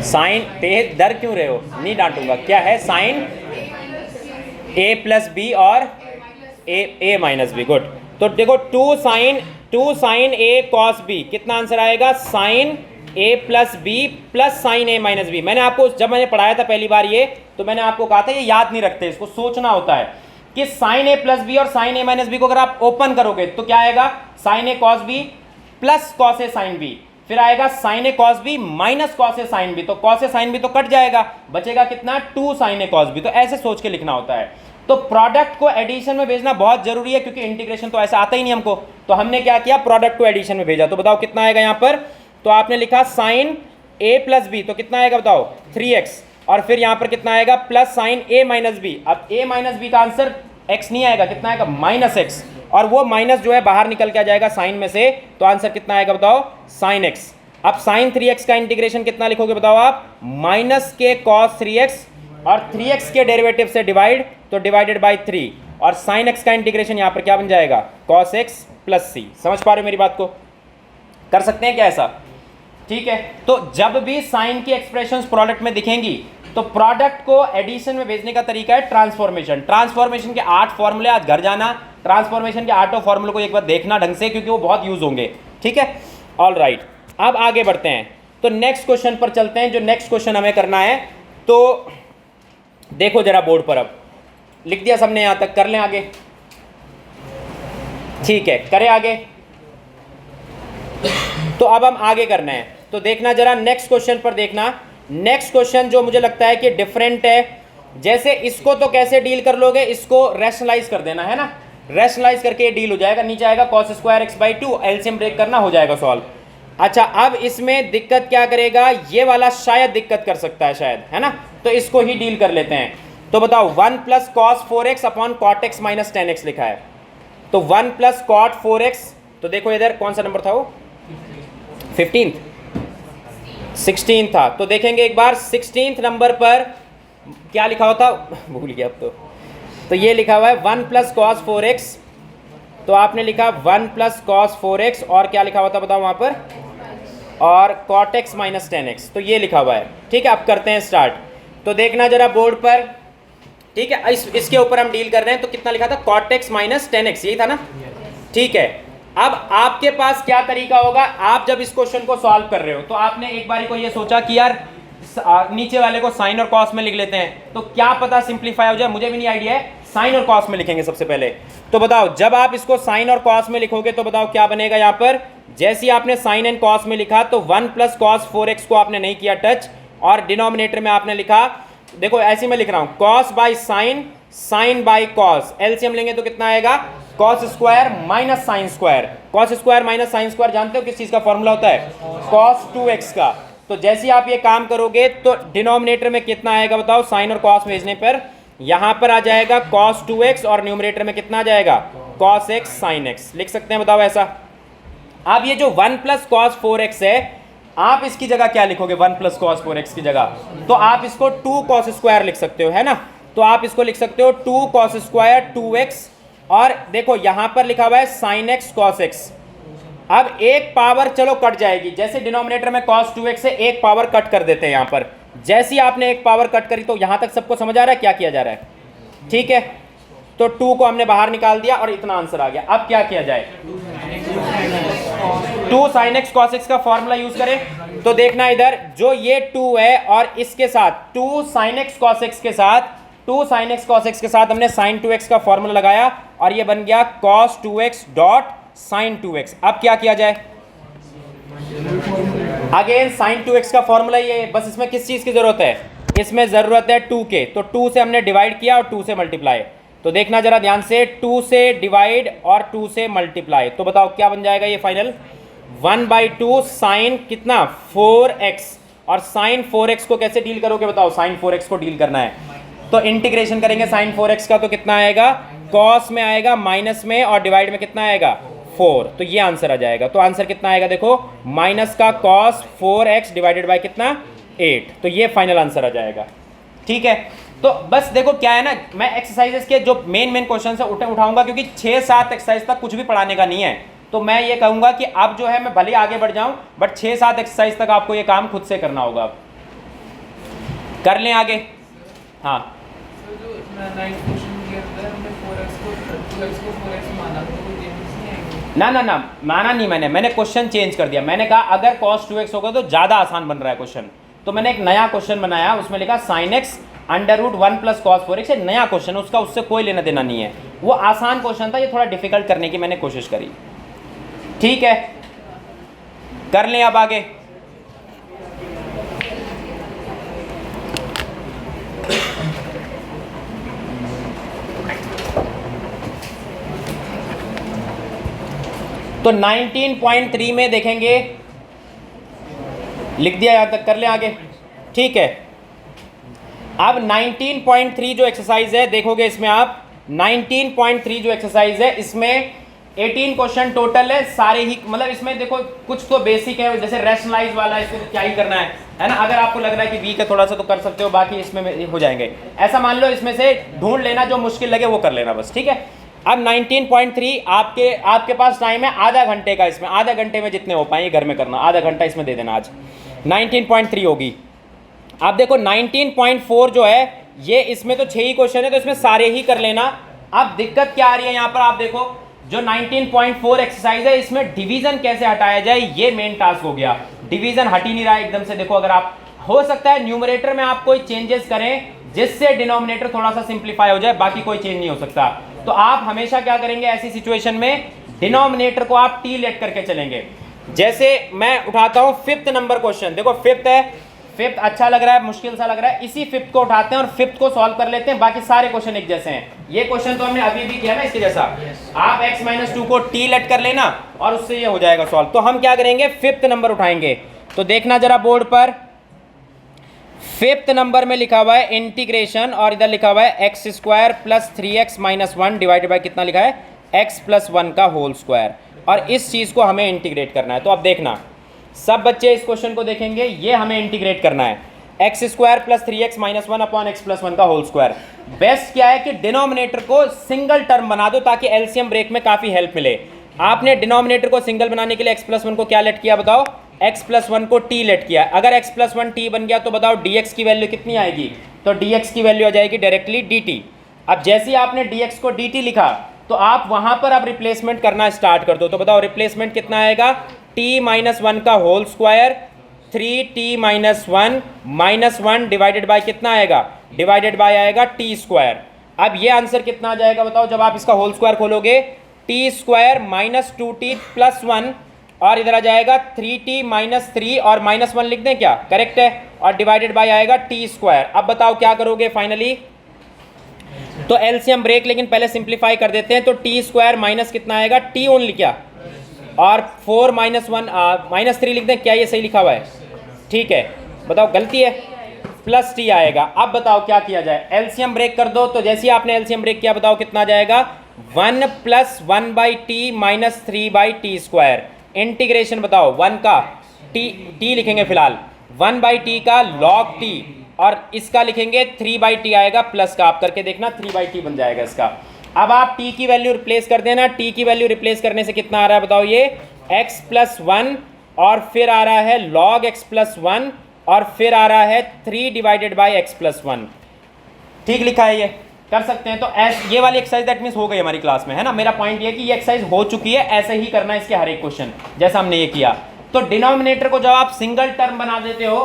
साइन, तेज डर क्यों रहे हो, नहीं डांटूंगा, क्या है साइन a प्लस बी और a माइनस बी, गुड। तो देखो 2 sin a cos b, कितना आंसर आएगा, sine a plus B plus sine a minus B. मैंने आपको जब मैंने पढ़ाया था पहली बार ये, तो मैंने आपको कहा था ये याद नहीं रखते, इसको सोचना होता है कि साइन a प्लस बी और साइन a माइनस बी को अगर आप ओपन करोगे तो क्या आएगा, sine a cos b plus cos a sin b, फिर आएगा sin a cos b minus cos a sin b, तो cos a sin b तो कट जाएगा, बचेगा कितना 2 sin a cos b। तो ऐसे सोच के लिखना होता है। तो प्रोडक्ट को एडिशन में भेजना बहुत जरूरी है, क्योंकि इंटीग्रेशन तो ऐसा आता ही नहीं हमको, तो हमने क्या किया, प्रोडक्ट को एडिशन में भेजा। तो बताओ कितना आएगा यहाँ पर, तो आपने लिखा sin a प्लस बी, तो कितना आएगा बताओ 3x, और फिर यहाँ पर कितना आएगा plus sin a minus B. अब a माइनस बी का आंसर x नहीं आएगा, कितना आएगा माइनस x, और वो माइनस जो है बाहर निकल के आ जाएगा साइन में से, तो आंसर कितना आएगा बताओ sin x। अब sin 3x का इंटीग्रेशन कितना लिखोगे बताओ आप, माइनस के cos 3x और 3x के डेरिवेटिव से डिवाइड, तो डिवाइडेड बाई 3, और sin x का इंटीग्रेशन यहाँ पर क्या बन जाएगा cos x प्लस c। समझ पा रहे हो मेरी बात को, कर सकते हैं क्या ऐसा, ठीक है। तो जब भी साइन की एक्सप्रेशंस प्रोडक्ट में दिखेंगी तो प्रोडक्ट को एडिशन में भेजने का तरीका है ट्रांसफॉर्मेशन। ट्रांसफॉर्मेशन के 8 फॉर्मूले, आज घर जाना ट्रांसफॉर्मेशन के 8 फॉर्मूले को एक बार देखना ढंग से, क्योंकि वो बहुत यूज होंगे, ठीक है। ऑल राइट, अब आगे बढ़ते हैं, तो नेक्स्ट क्वेश्चन पर चलते हैं। जो नेक्स्ट क्वेश्चन हमें करना है, तो देखो जरा बोर्ड पर, अब लिख दिया सबने यहां तक, कर लें आगे, ठीक है, करें आगे। तो अब हम आगे करना है, तो देखना जरा नेक्स्ट क्वेश्चन पर, देखना नेक्स्ट क्वेश्चन जो मुझे लगता है कि डिफरेंट है। जैसे इसको तो कैसे डील कर लोगे, इसको रैशनलाइज कर देना है ना, रैशनलाइज करके ये डील हो जाएगा, नीचे आएगा cos स्क्वायर x बाई 2, एलसीएम ब्रेक करना, हो जाएगा सॉल्व। अच्छा, अब इसमें दिक्कत क्या करेगा, ये वाला शायद दिक्कत कर सकता है शायद, है ना, तो इसको ही डील कर लेते हैं। तो बताओ 1 plus cos 4x upon cot x minus 10x लिखा है, तो 1 प्लस cot 4x, तो देखो इधर कौन सा नंबर था वो, 16 था, तो देखेंगे एक बार 16th नंबर पर क्या लिखा होता, भूल गया अब तो ये लिखा हुआ है 1 प्लस cos 4x, तो आपने लिखा 1 प्लस cos 4x, और क्या लिखा हुआ था बताओ वहाँ पर, और cot x माइनस 10x, तो ये लिखा हुआ है, ठीक है। अब करते हैं स्टार्ट, तो देखना जरा बोर्ड पर, ठीक है, इसके ऊपर हम डील कर रहे हैं, तो कितना लिखा था cot x माइनस 10x, यही था ना, ठीक है। अब आपके पास क्या तरीका होगा, आप जब इस क्वेश्चन को सॉल्व कर रहे हो, तो आपने एक बारी को ये सोचा कि यार नीचे वाले को साइन और कॉस में लिख लेते हैं, तो क्या पता सिंप्लीफाई हो जाए, मुझे भी नहीं आइडिया है, साइन और कॉस में लिखेंगे सबसे पहले। तो बताओ जब आप इसको साइन और कॉस में लिखोगे तो बताओ क्या बनेगा, यहाँ पर जैसे ही आपने साइन एंड कॉस में लिखा, तो 1 प्लस cos 4x को आपने नहीं किया टच, और डिनोमिनेटर में आपने लिखा, देखो ऐसे मैं लिख रहा हूँ, cos by sine, sine by cos, LCM लेंगे तो कितना आएगा, cos square minus sine square. cos square minus sine square जानते हो किस चीज का फॉर्मूला होता है, cos 2x का। तो जैसे ही आप ये काम करोगे तो डिनोमिनेटर में कितना आएगा बताओ, साइन और cos भेजने पर यहां पर आ जाएगा cos 2x, और न्यूमरेटर में कितना आ जाएगा cos x sin x, लिख सकते हैं बताओ ऐसा। अब ये जो 1 प्लस cos 4x है, आप इसकी जगह क्या लिखोगे, 1 प्लस कॉस 4x की जगह, तो आप इसको 2 कॉस स्क्वायर लिख सकते हो, है ना। तो आप इसको लिख सकते हो 2 कॉस स्क्वायर 2x, और देखो यहां पर लिखा हुआ है साइन x कॉस x। अब एक पावर चलो कट जाएगी, जैसे डिनोमिनेटर में cos 2x से एक पावर कट कर देते हैं यहां पर। जैसी आपने एक पावर कट करी तो यहां तक सबको समझ आ रहा है क्या किया जा रहा है, ठीक है। तो 2 को हमने बाहर निकाल दिया और इतना आंसर आ गया। अब क्या किया जाए, 2 sin x cos x का फॉर्मूला यूज करें। तो देखना इधर जो ये 2 है और इसके साथ 2 sin x cos x के साथ 2 sin x cos x के साथ हमने sin 2x का फॉर्मूला लगाया और ये बन गया cos 2x dot sin 2x। अब क्या किया जाए, अगेन sin 2x का फॉर्मूला ये, बस इसमें किस चीज की जरूरत है, इसमें जरूरत है 2 के। तो 2 से हमने डिवाइड किया और 2 से मल्टीप्लाई। तो देखना जरा ध्यान से, 2 से डिवाइड और 2 से मल्टीप्लाई, तो बताओ क्या बन जाएगा ये फाइनल, 1/2 साइन कितना 4x। और साइन 4x को कैसे डील करोगे बताओ, साइन 4x को डील करना है तो इंटीग्रेशन करेंगे साइन 4x का, तो कितना आएगा, कॉस में आएगा माइनस में और डिवाइड में कितना आएगा 4, तो ये आंसर आ जाएगा। तो आंसर कितना आएगा देखो, माइनस का कॉस 4x डिवाइडेड बाय कितना 8, तो ये फाइनल आंसर आ जाएगा, ठीक है। तो बस देखो क्या है ना, मैं एक्सरसाइजेस के जो मेन क्वेश्चन है उठाऊंगा, क्योंकि 6-7 एक्सरसाइज तक कुछ भी पढ़ाने का नहीं है। तो मैं ये कहूंगा कि अब जो है मैं भले आगे बढ़ जाऊं, बट 6-7 एक्सरसाइज तक आपको ये काम खुद से करना होगा। कर लें आगे, हाँ। ना माना नहीं, मैंने क्वेश्चन चेंज कर दिया। मैंने कहा अगर cos 2x होगा तो ज़्यादा आसान बन रहा है क्वेश्चन, तो मैंने एक नया क्वेश्चन बनाया, उसमें लिखा sin x under root 1 plus cos 4x। नया क्वेश्चन, उसका उससे कोई लेना देना नहीं है, वो आसान क्वेश्चन था, ये थोड़ा डिफिकल्ट करने की मैंने कोशिश करी, ठीक है। कर लें अब आगे। तो 19.3 में देखेंगे, लिख दिया यहाँ तक, कर ले आगे, ठीक है। अब 19.3 जो एक्सरसाइज है देखोगे इसमें आप, 19.3 जो एक्सरसाइज है इसमें 18 क्वेश्चन टोटल है, सारे ही मतलब इसमें देखो कुछ तो बेसिक है, जैसे रैशनलाइज वाला, इसको तो क्या ही करना है ना। अगर आपको लग रहा है कि वीक है थोड़ा सा तो कर सकते हो, बाकी इसमें हो जाएंगे। ऐसा मान लो इसमें से ढूंढ लेना, जो मुश्किल लगे वो कर लेना बस, ठीक है। अब 19.3 आपके पास टाइम है आधा घंटे का, इसमें आधा घंटे में जितने हो पाए घर में करना, आधा घंटा इसमें दे देना आज। 19.3 होगी। अब देखो 19.4 जो है ये, इसमें तो 6 ही क्वेश्चन है, तो इसमें सारे ही कर लेना। अब दिक्कत क्या आ रही है यहाँ पर, आप देखो जो 19.4 एक्सरसाइज है इसमें डिवीजन कैसे हटाया जाए, ये मेन टास्क हो गया। डिवीजन हट ही नहीं रहा है एकदम से। देखो अगर आप, हो सकता है न्यूमरेटर में आप कोई चेंजेस करें जिससे डिनोमिनेटर थोड़ा सा सिंप्लीफाई हो जाए, बाकी कोई चेंज नहीं हो सकता। तो आप हमेशा क्या करेंगे ऐसी सिचुएशन में, डिनोमिनेटर को आप टी लेट करके चलेंगे। जैसे मैं उठाता हूं 5th नंबर क्वेश्चन, देखो 5th है, 5th अच्छा लग रहा है, मुश्किल सा लग रहा है, इसी 5th को उठाते हैं और 5th को सॉल्व कर लेते हैं। बाकी सारे क्वेश्चन एक जैसे हैं। ये क्वेश्चन तो हमने अभी भी किया ना इसके जैसा, आप x-2 को टी लेट कर लेना और उससे ये हो जाएगा सॉल्व। तो हम क्या करेंगे, 5th नंबर उठाएंगे। तो देखना जरा बोर्ड पर, 5th नंबर में लिखा हुआ है इंटीग्रेशन, और इधर लिखा हुआ है x² plus 3x minus 1 divided by कितना लिखा है, x प्लस 1 का होल स्क्वायर, और इस चीज को हमें इंटीग्रेट करना है। तो अब देखना सब बच्चे इस क्वेश्चन को देखेंगे, ये हमें इंटीग्रेट करना है, x² plus 3x minus 1 upon x plus 1 का होल स्क्वायर। बेस्ट क्या है कि डिनोमिनेटर को सिंगल टर्म बना दो ताकि एलसीएम ब्रेक में काफी हेल्प मिले। आपने डिनोमिनेटर को सिंगल बनाने के लिए x प्लस 1 को क्या लेट किया बताओ, x प्लस 1 को t लेट किया। अगर x प्लस 1 t बन गया तो बताओ dx की वैल्यू कितनी आएगी, तो dx की वैल्यू आ जाएगी डायरेक्टली dt। अब जैसे ही आपने dx को dt लिखा तो आप वहां पर अब रिप्लेसमेंट करना स्टार्ट कर दो। तो बताओ रिप्लेसमेंट कितना आएगा, t माइनस 1 का whole square 3t minus 1 minus 1 divided by कितना आएगा, डिवाइडेड बाय आएगा t स्क्वायर। अब ये आंसर कितना आ जाएगा बताओ, जब आप इसका होल स्क्वायर खोलोगे, t square minus 2t plus 1, और इधर आ जाएगा 3t माइनस 3 और माइनस 1 लिख दें क्या, करेक्ट है, और डिवाइडेड बाय आएगा t स्क्वायर। अब बताओ क्या करोगे फाइनली, तो एलसीएम ब्रेक, लेकिन पहले सिंप्लीफाई कर देते हैं। तो t स्क्वायर माइनस कितना आएगा, t ओनली क्या, और 4 माइनस 1 माइनस 3 लिख दें क्या, ये सही लिखा हुआ है, ठीक है, बताओ गलती है, प्लस t आएगा। अब बताओ क्या किया जाए, एलसीएम ब्रेक कर दो। तो जैसे ही आपने एलसीएम ब्रेक किया बताओ कितना आ जाएगा, 1 plus 1 by T minus 3 by T square. Integration बताओ 1 का टी लिखेंगे फिलहाल 1/t का log t, और इसका लिखेंगे 3/t आएगा प्लस का, आप करके देखना 3/t बन जाएगा इसका। अब आप t की वैल्यू रिप्लेस कर देना, t की वैल्यू रिप्लेस करने से कितना आ रहा है बताओ, ये x + 1 और फिर आ रहा है log x + 1 और फिर आ रहा है 3/x + 1। ठीक लिखा है, ये कर सकते हैं। तो ये वाली एक्सरसाइज दैट मीन्स हो गई हमारी क्लास में, है ना। मेरा पॉइंट ये कि ये एक्सरसाइज हो चुकी है, ऐसे ही करना है इसके हर एक क्वेश्चन जैसा हमने ये किया। तो डिनोमिनेटर को जब आप सिंगल टर्म बना देते हो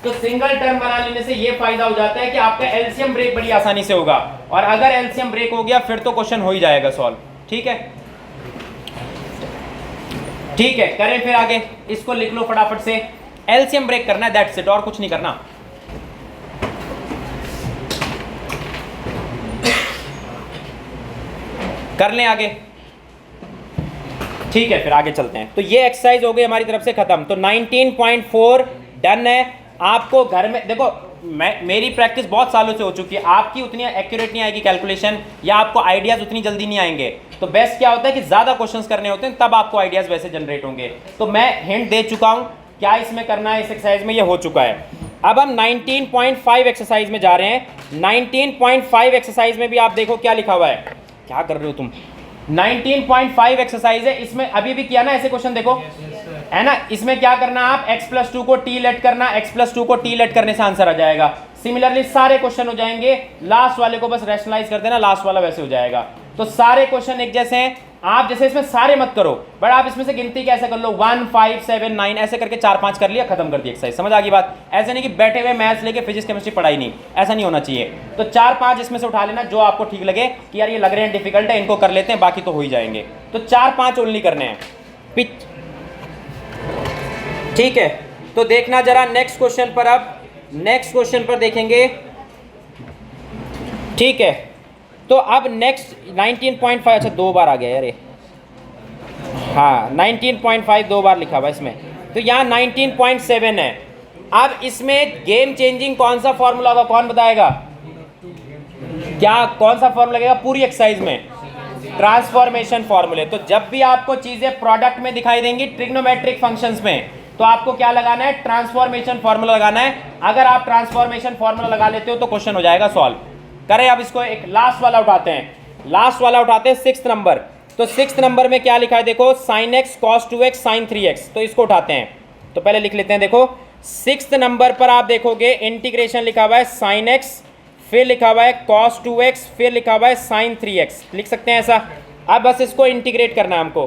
तो सिंगल टर्म बना लेने से ये फायदा हो जाता है कि आपका एलसीएम ब्रेक बड़ी आसानी से होगा, और अगर एलसीएम ब्रेक हो गया फिर तो क्वेश्चन हो ही जाएगा सॉल्व। ठीक है, ठीक है, करें फिर आगे। इसको लिख लो फटाफट से, एलसीएम ब्रेक करना है, दैट्स इट, और कुछ नहीं करना। कर लें आगे, ठीक है, फिर आगे चलते हैं। तो ये एक्सरसाइज हो गई हमारी तरफ से खत्म। तो 19.4 डन है। आपको घर में देखो, मेरी प्रैक्टिस बहुत सालों से हो चुकी है, आपकी उतनी एक्यूरेट नहीं आएगी कैलकुलेशन, या आपको आइडियाज उतनी जल्दी नहीं आएंगे। तो बेस्ट क्या होता है कि ज्यादा क्वेश्चंस करने होते हैं, तब आपको आइडियाज वैसे जनरेट होंगे। तो मैं हिंट दे चुका हूं क्या इसमें करना है, इस एक्सरसाइज में ये हो चुका है। अब हम 19.5 एक्सरसाइज में जा रहे हैं। 19.5 एक्सरसाइज में भी आप देखो क्या लिखा हुआ है, क्या कर रहे हो तुम। 19.5 एक्सरसाइज है, इसमें अभी भी किया ना ऐसे क्वेश्चन, देखो है ना। इसमें क्या करना, आप x + 2 को t लेट करना, x + 2 को t लेट करने से आंसर आ जाएगा। सिमिलरली सारे क्वेश्चन हो जाएंगे, लास्ट वाले को बस रैशनलाइज कर देना, लास्ट वाला वैसे हो जाएगा। तो सारे क्वेश्चन एक जैसे हैं। आप जैसे इसमें सारे मत करो, बट आप इसमें से गिनती कैसे कर लो, 1 5 7 9 ऐसे करके 4-5 कर लिया, खत्म कर दी एक्सरसाइज। समझ आ गई बात। ऐसे नहीं कि बैठे हुए मैथ्स लेके फिजिक्स केमिस्ट्री पढ़ाई नहीं, ऐसा नहीं होना चाहिए। तो 4-5 इसमें से उठा लेना जो आपको ठीक लगे कि यार ये लग रहे हैं डिफिकल्ट है, इनको कर लेते हैं, बाकी तो हो ही जाएंगे। तो 4-5 ओनली करने हैं, पिच। ठीक है, तो देखना जरा नेक्स्ट क्वेश्चन पर। अब नेक्स्ट क्वेश्चन पर देखेंगे, ठीक है। तो अब नेक्स्ट 19.5, अच्छा 2 बार आ गया यार ये, हाँ 19.5 2 बार लिखा हुआ इसमें। तो यहाँ 19.7 है। अब इसमें गेम चेंजिंग कौन सा फॉर्मूला होगा, कौन बताएगा, क्या कौन सा फॉर्मूला लगेगा पूरी एक्सरसाइज में, ट्रांसफॉर्मेशन फॉर्मूले। तो जब भी आपको चीजें प्रोडक्ट में दिखाई देंगी ट्रिग्नोमेट्रिक फंक्शंस में, तो आपको क्या लगाना है, ट्रांसफॉर्मेशन फॉर्मूला लगाना है। अगर आप ट्रांसफॉर्मेशन फॉर्मूला लगा लेते हो तो क्वेश्चन हो जाएगा सॉल्व। करें अब इसको, एक लास्ट वाला उठाते हैं, लास्ट वाला उठाते हैं 6th नंबर। तो 6th नंबर में क्या लिखा है देखो, sin x cos 2x sin 3x। तो इसको उठाते हैं, तो पहले लिख लेते हैं। देखो 6th नंबर पर आप देखोगे इंटीग्रेशन लिखा हुआ है sin x, फिर लिखा हुआ है cos 2x, फिर लिखा हुआ है sin 3x, लिख सकते हैं ऐसा। अब बस इसको इंटीग्रेट करना है हमको।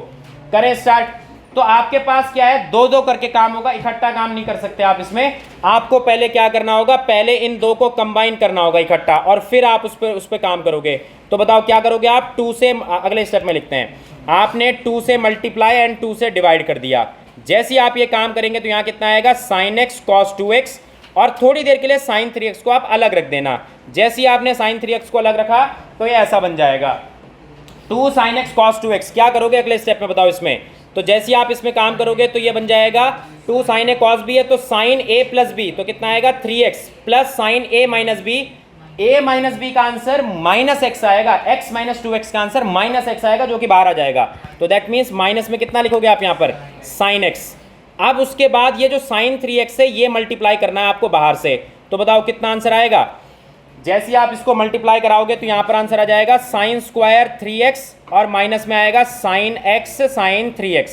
करें स्टार्ट। तो आपके पास क्या है, 2-2 करके काम होगा, इकट्ठा काम नहीं कर सकते आप इसमें। आपको पहले क्या करना होगा, पहले इन 2 को कंबाइन करना होगा इकट्ठा, और फिर आप उस पर काम करोगे। तो बताओ क्या करोगे आप, 2 से, अगले स्टेप में लिखते हैं, आपने 2 से मल्टीप्लाई एंड 2 से डिवाइड कर दिया। जैसे ही आप ये काम करेंगे तो यहाँ कितना आएगा, sin x cos 2x, और थोड़ी देर के लिए sin 3x को आप अलग रख देना। जैसे ही आपने sin 3x को अलग रखा तो ये ऐसा बन जाएगा 2 sin x cos 2x। क्या करोगे अगले स्टेप में बताओ इसमें, तो जैसे ही आप इसमें काम करोगे तो ये बन जाएगा 2 sin a cos b है, तो sin a प्लस b, तो कितना आएगा 3x plus sin a minus b। a minus b का आंसर -x आएगा, x माइनस 2x का आंसर -x आएगा, जो कि बाहर आ जाएगा। तो दैट मीन्स माइनस में कितना लिखोगे आप यहाँ पर, sin x। अब उसके बाद ये जो sin 3x है ये मल्टीप्लाई करना है आपको बाहर से। तो बताओ कितना आंसर आएगा। जैसे ही आप इसको मल्टीप्लाई कराओगे तो यहाँ पर आंसर आ जाएगा sin स्क्वायर 3x, और माइनस में आएगा sin x sin 3x।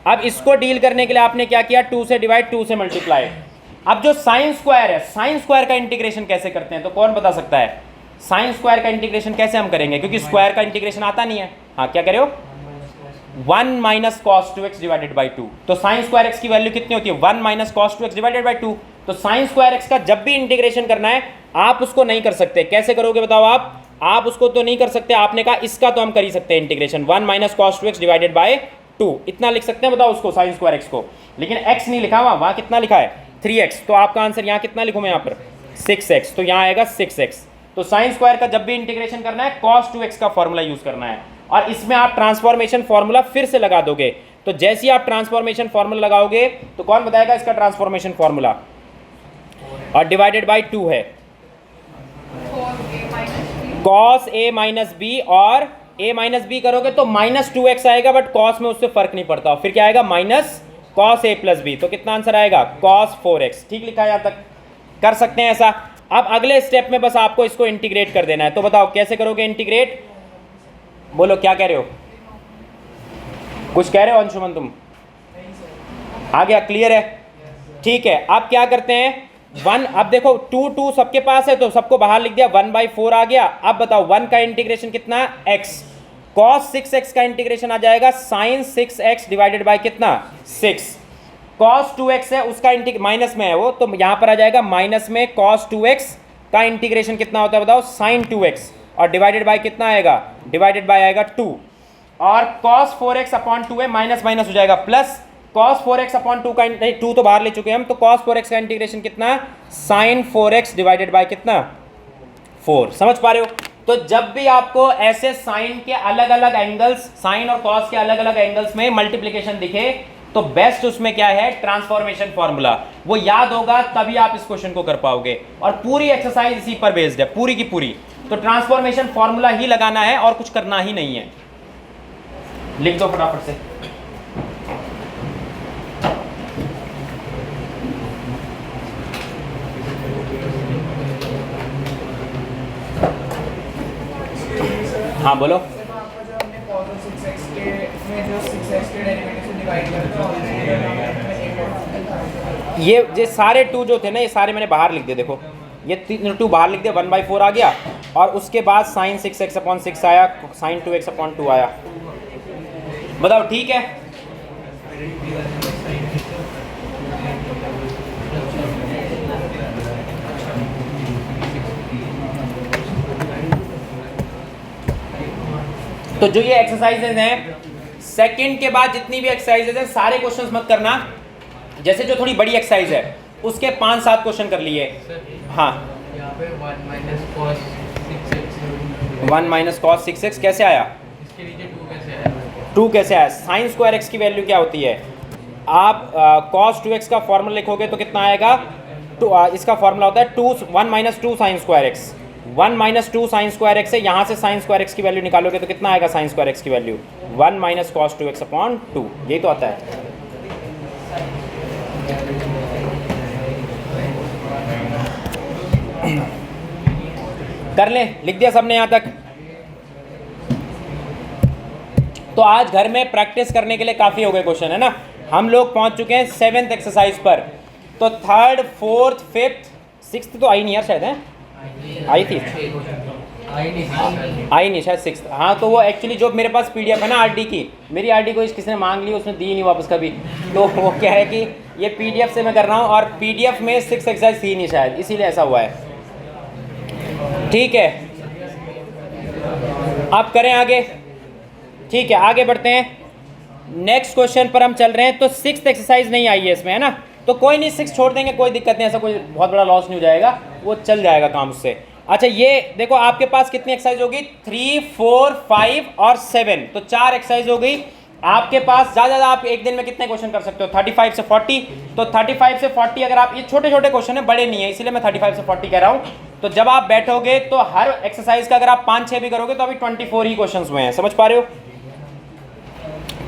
अब इसको डील करने के लिए आपने क्या किया, 2 से डिवाइड 2 से मल्टीप्लाई। अब जो sin स्क्वायर है, sin स्क्वायर का इंटीग्रेशन कैसे करते हैं, तो कौन बता सकता है sin स्क्वायर का इंटीग्रेशन कैसे हम करेंगे, क्योंकि स्क्वायर का इंटीग्रेशन आता नहीं है। हाँ क्या करे हो, 1 minus cos 2x divided by 2। तो sin स्क्वायर x की वैल्यू कितनी होती है, 1 minus cos 2x divided by 2। तो sin स्क्वायर x का जब भी इंटीग्रेशन करना है आप उसको नहीं कर सकते। कैसे करोगे बताओ आप उसको तो नहीं कर सकते। आपने कहा इसका तो हम कर ही सकते हैं integration, 1 minus cos 2x divided by 2, इतना लिख सकते हैं बताओ उसको sin स्क्वायर x को। लेकिन x नहीं लिखा हुआ, वहाँ कितना लिखा है 3x। तो आपका आंसर यहाँ कितना लिखूँ मैं यहाँ पर 6x, तो यहाँ आएगा 6x। तो sin स्क्वायर का जब भी इंटीग्रेशन करना है cos 2x का फॉर्मूला यूज करना है, और इसमें आप ट्रांसफॉर्मेशन फॉर्मूला फिर से लगा दोगे। तो जैसे ही आप ट्रांसफॉर्मेशन फॉर्मूला लगाओगे तो कौन बताएगा इसका ट्रांसफॉर्मेशन फॉर्मूला, और डिवाइडेड बाई 2 है cos a माइनस बी, और a माइनस बी करोगे तो -2x आएगा, बट cos में उससे फर्क नहीं पड़ता। फिर क्या आएगा, minus cos a plus B, तो कितना आंसर आएगा cos 4x। ठीक लिखा है यहाँ तक, कर सकते हैं ऐसा। अब अगले स्टेप में बस आपको इसको इंटीग्रेट कर देना है, तो बताओ कैसे करोगे इंटीग्रेट, बोलो क्या कह रहे हो, कुछ कह रहे हो अंशुमन तुम, आ गया, क्लियर है? ठीक है, अब क्या करते हैं, 1, अब देखो 2 सबके पास है तो सबको बाहर लिख दिया, 1/4 आ गया। अब बताओ 1 का इंटीग्रेशन कितना, x, cos 6x का इंटीग्रेशन आ जाएगा sin 6x डिवाइडेड बाय कितना 6, cos 2x है उसका माइनस में है वो, तो यहाँ पर आ जाएगा माइनस में cos 2x का इंटीग्रेशन कितना होता है बताओ sin 2x, और डिवाइडेड बाय कितना आएगा, डिवाइडेड बाय आएगा 2, और cos 4x अपॉन 2 है, माइनस माइनस हो जाएगा प्लस, cos 4x अपॉन 2 का नहीं 2 तो बाहर ले चुके हैं हम, तो cos 4x का इंटीग्रेशन कितना sin 4x डिवाइडेड बाय कितना 4। समझ पा रहे हो? तो जब भी आपको ऐसे साइन के अलग अलग एंगल्स, साइन और cos के अलग अलग एंगल्स में मल्टीप्लिकेशन दिखे, तो बेस्ट उसमें क्या है, ट्रांसफॉर्मेशन फॉर्मूला, वो याद होगा तभी आप इस क्वेश्चन को कर पाओगे। और पूरी एक्सरसाइज इसी पर बेस्ड है, पूरी की पूरी। तो ट्रांसफॉर्मेशन फॉर्मूला ही लगाना है और कुछ करना ही नहीं है। लिख दो फटाफट से। हाँ बोलो। ये सारे 2 जो थे ना, ये सारे मैंने बाहर लिख दिए, देखो ये 2 बाहर लिख दिया, 1/4 आ गया, और उसके बाद sin 6x अपॉन 6 आया, sin 2x अपॉन 2 आया। बताओ ठीक है? तो जो ये एक्सरसाइजेज हैं, सेकंड के बाद जितनी भी एक्सरसाइजेज हैं सारे क्वेश्चंस मत करना, जैसे जो थोड़ी बड़ी एक्सरसाइज है उसके 5-7 क्वेश्चन कर लिए। हाँ, यहाँ पे 1 माइनस cos 6x कैसे आया, इसके नीचे 2 कैसे आया, 2 कैसे आया, साइन स्क्वायर एक्स की वैल्यू क्या होती है, आप cos 2x का फॉर्मूला लिखोगे तो कितना आएगा, इसका फॉर्मूला होता है 1 minus 2 sign square x, 1 minus 2 sign square x है, यहाँ से साइन स्क्वायर एक्स की वैल्यू निकालोगे तो कितना आएगा साइन स्क्वायर एक्स की value, 1 minus cos 2x upon 2, यही तो आता है। कर ले, लिख दिया सबने यहाँ तक? तो आज घर में प्रैक्टिस करने के लिए काफ़ी हो गए क्वेश्चन, है ना। हम लोग पहुंच चुके हैं 7th एक्सरसाइज पर, तो 3rd 4th 5th 6th तो आई नहीं यार, शायद है आई थी, आई नहीं शायद 6th। हाँ, तो वो एक्चुअली जो मेरे पास PDF है ना आरडी की, मेरी आरडी को किसी ने मांग ली, उसने दी नहीं वापस कभी, तो वो क्या है कि ये PDF से मैं कर रहा हूँ, और PDF में 6 एक्सरसाइज थी नहीं शायद, इसीलिए ऐसा हुआ है। ठीक है, अब करें आगे। ठीक है, आगे बढ़ते हैं, नेक्स्ट क्वेश्चन पर हम चल रहे हैं। तो 6th एक्सरसाइज नहीं आई है इसमें, है ना, तो कोई नहीं, 6 छोड़ देंगे, कोई दिक्कत नहीं, ऐसा कोई बहुत बड़ा लॉस नहीं हो जाएगा, वो चल जाएगा काम उससे। अच्छा, ये देखो आपके पास कितनी एक्सरसाइज होगी, 3, 4, 5 और 7, तो 4 एक्सरसाइज हो गई आपके पास। ज़्यादा आप एक दिन में कितने क्वेश्चन कर सकते हो, 35 से 40, तो 35 से 40 अगर आप, ये छोटे छोटे क्वेश्चन है, बड़े नहीं है, इसीलिए मैं 35 से 40 कह रहा हूँ। तो जब आप बैठोगे तो हर एक्सरसाइज का अगर आप 5-6 भी करोगे तो अभी 24 ही क्वेश्चन हुए हैं, समझ पा रहे हो।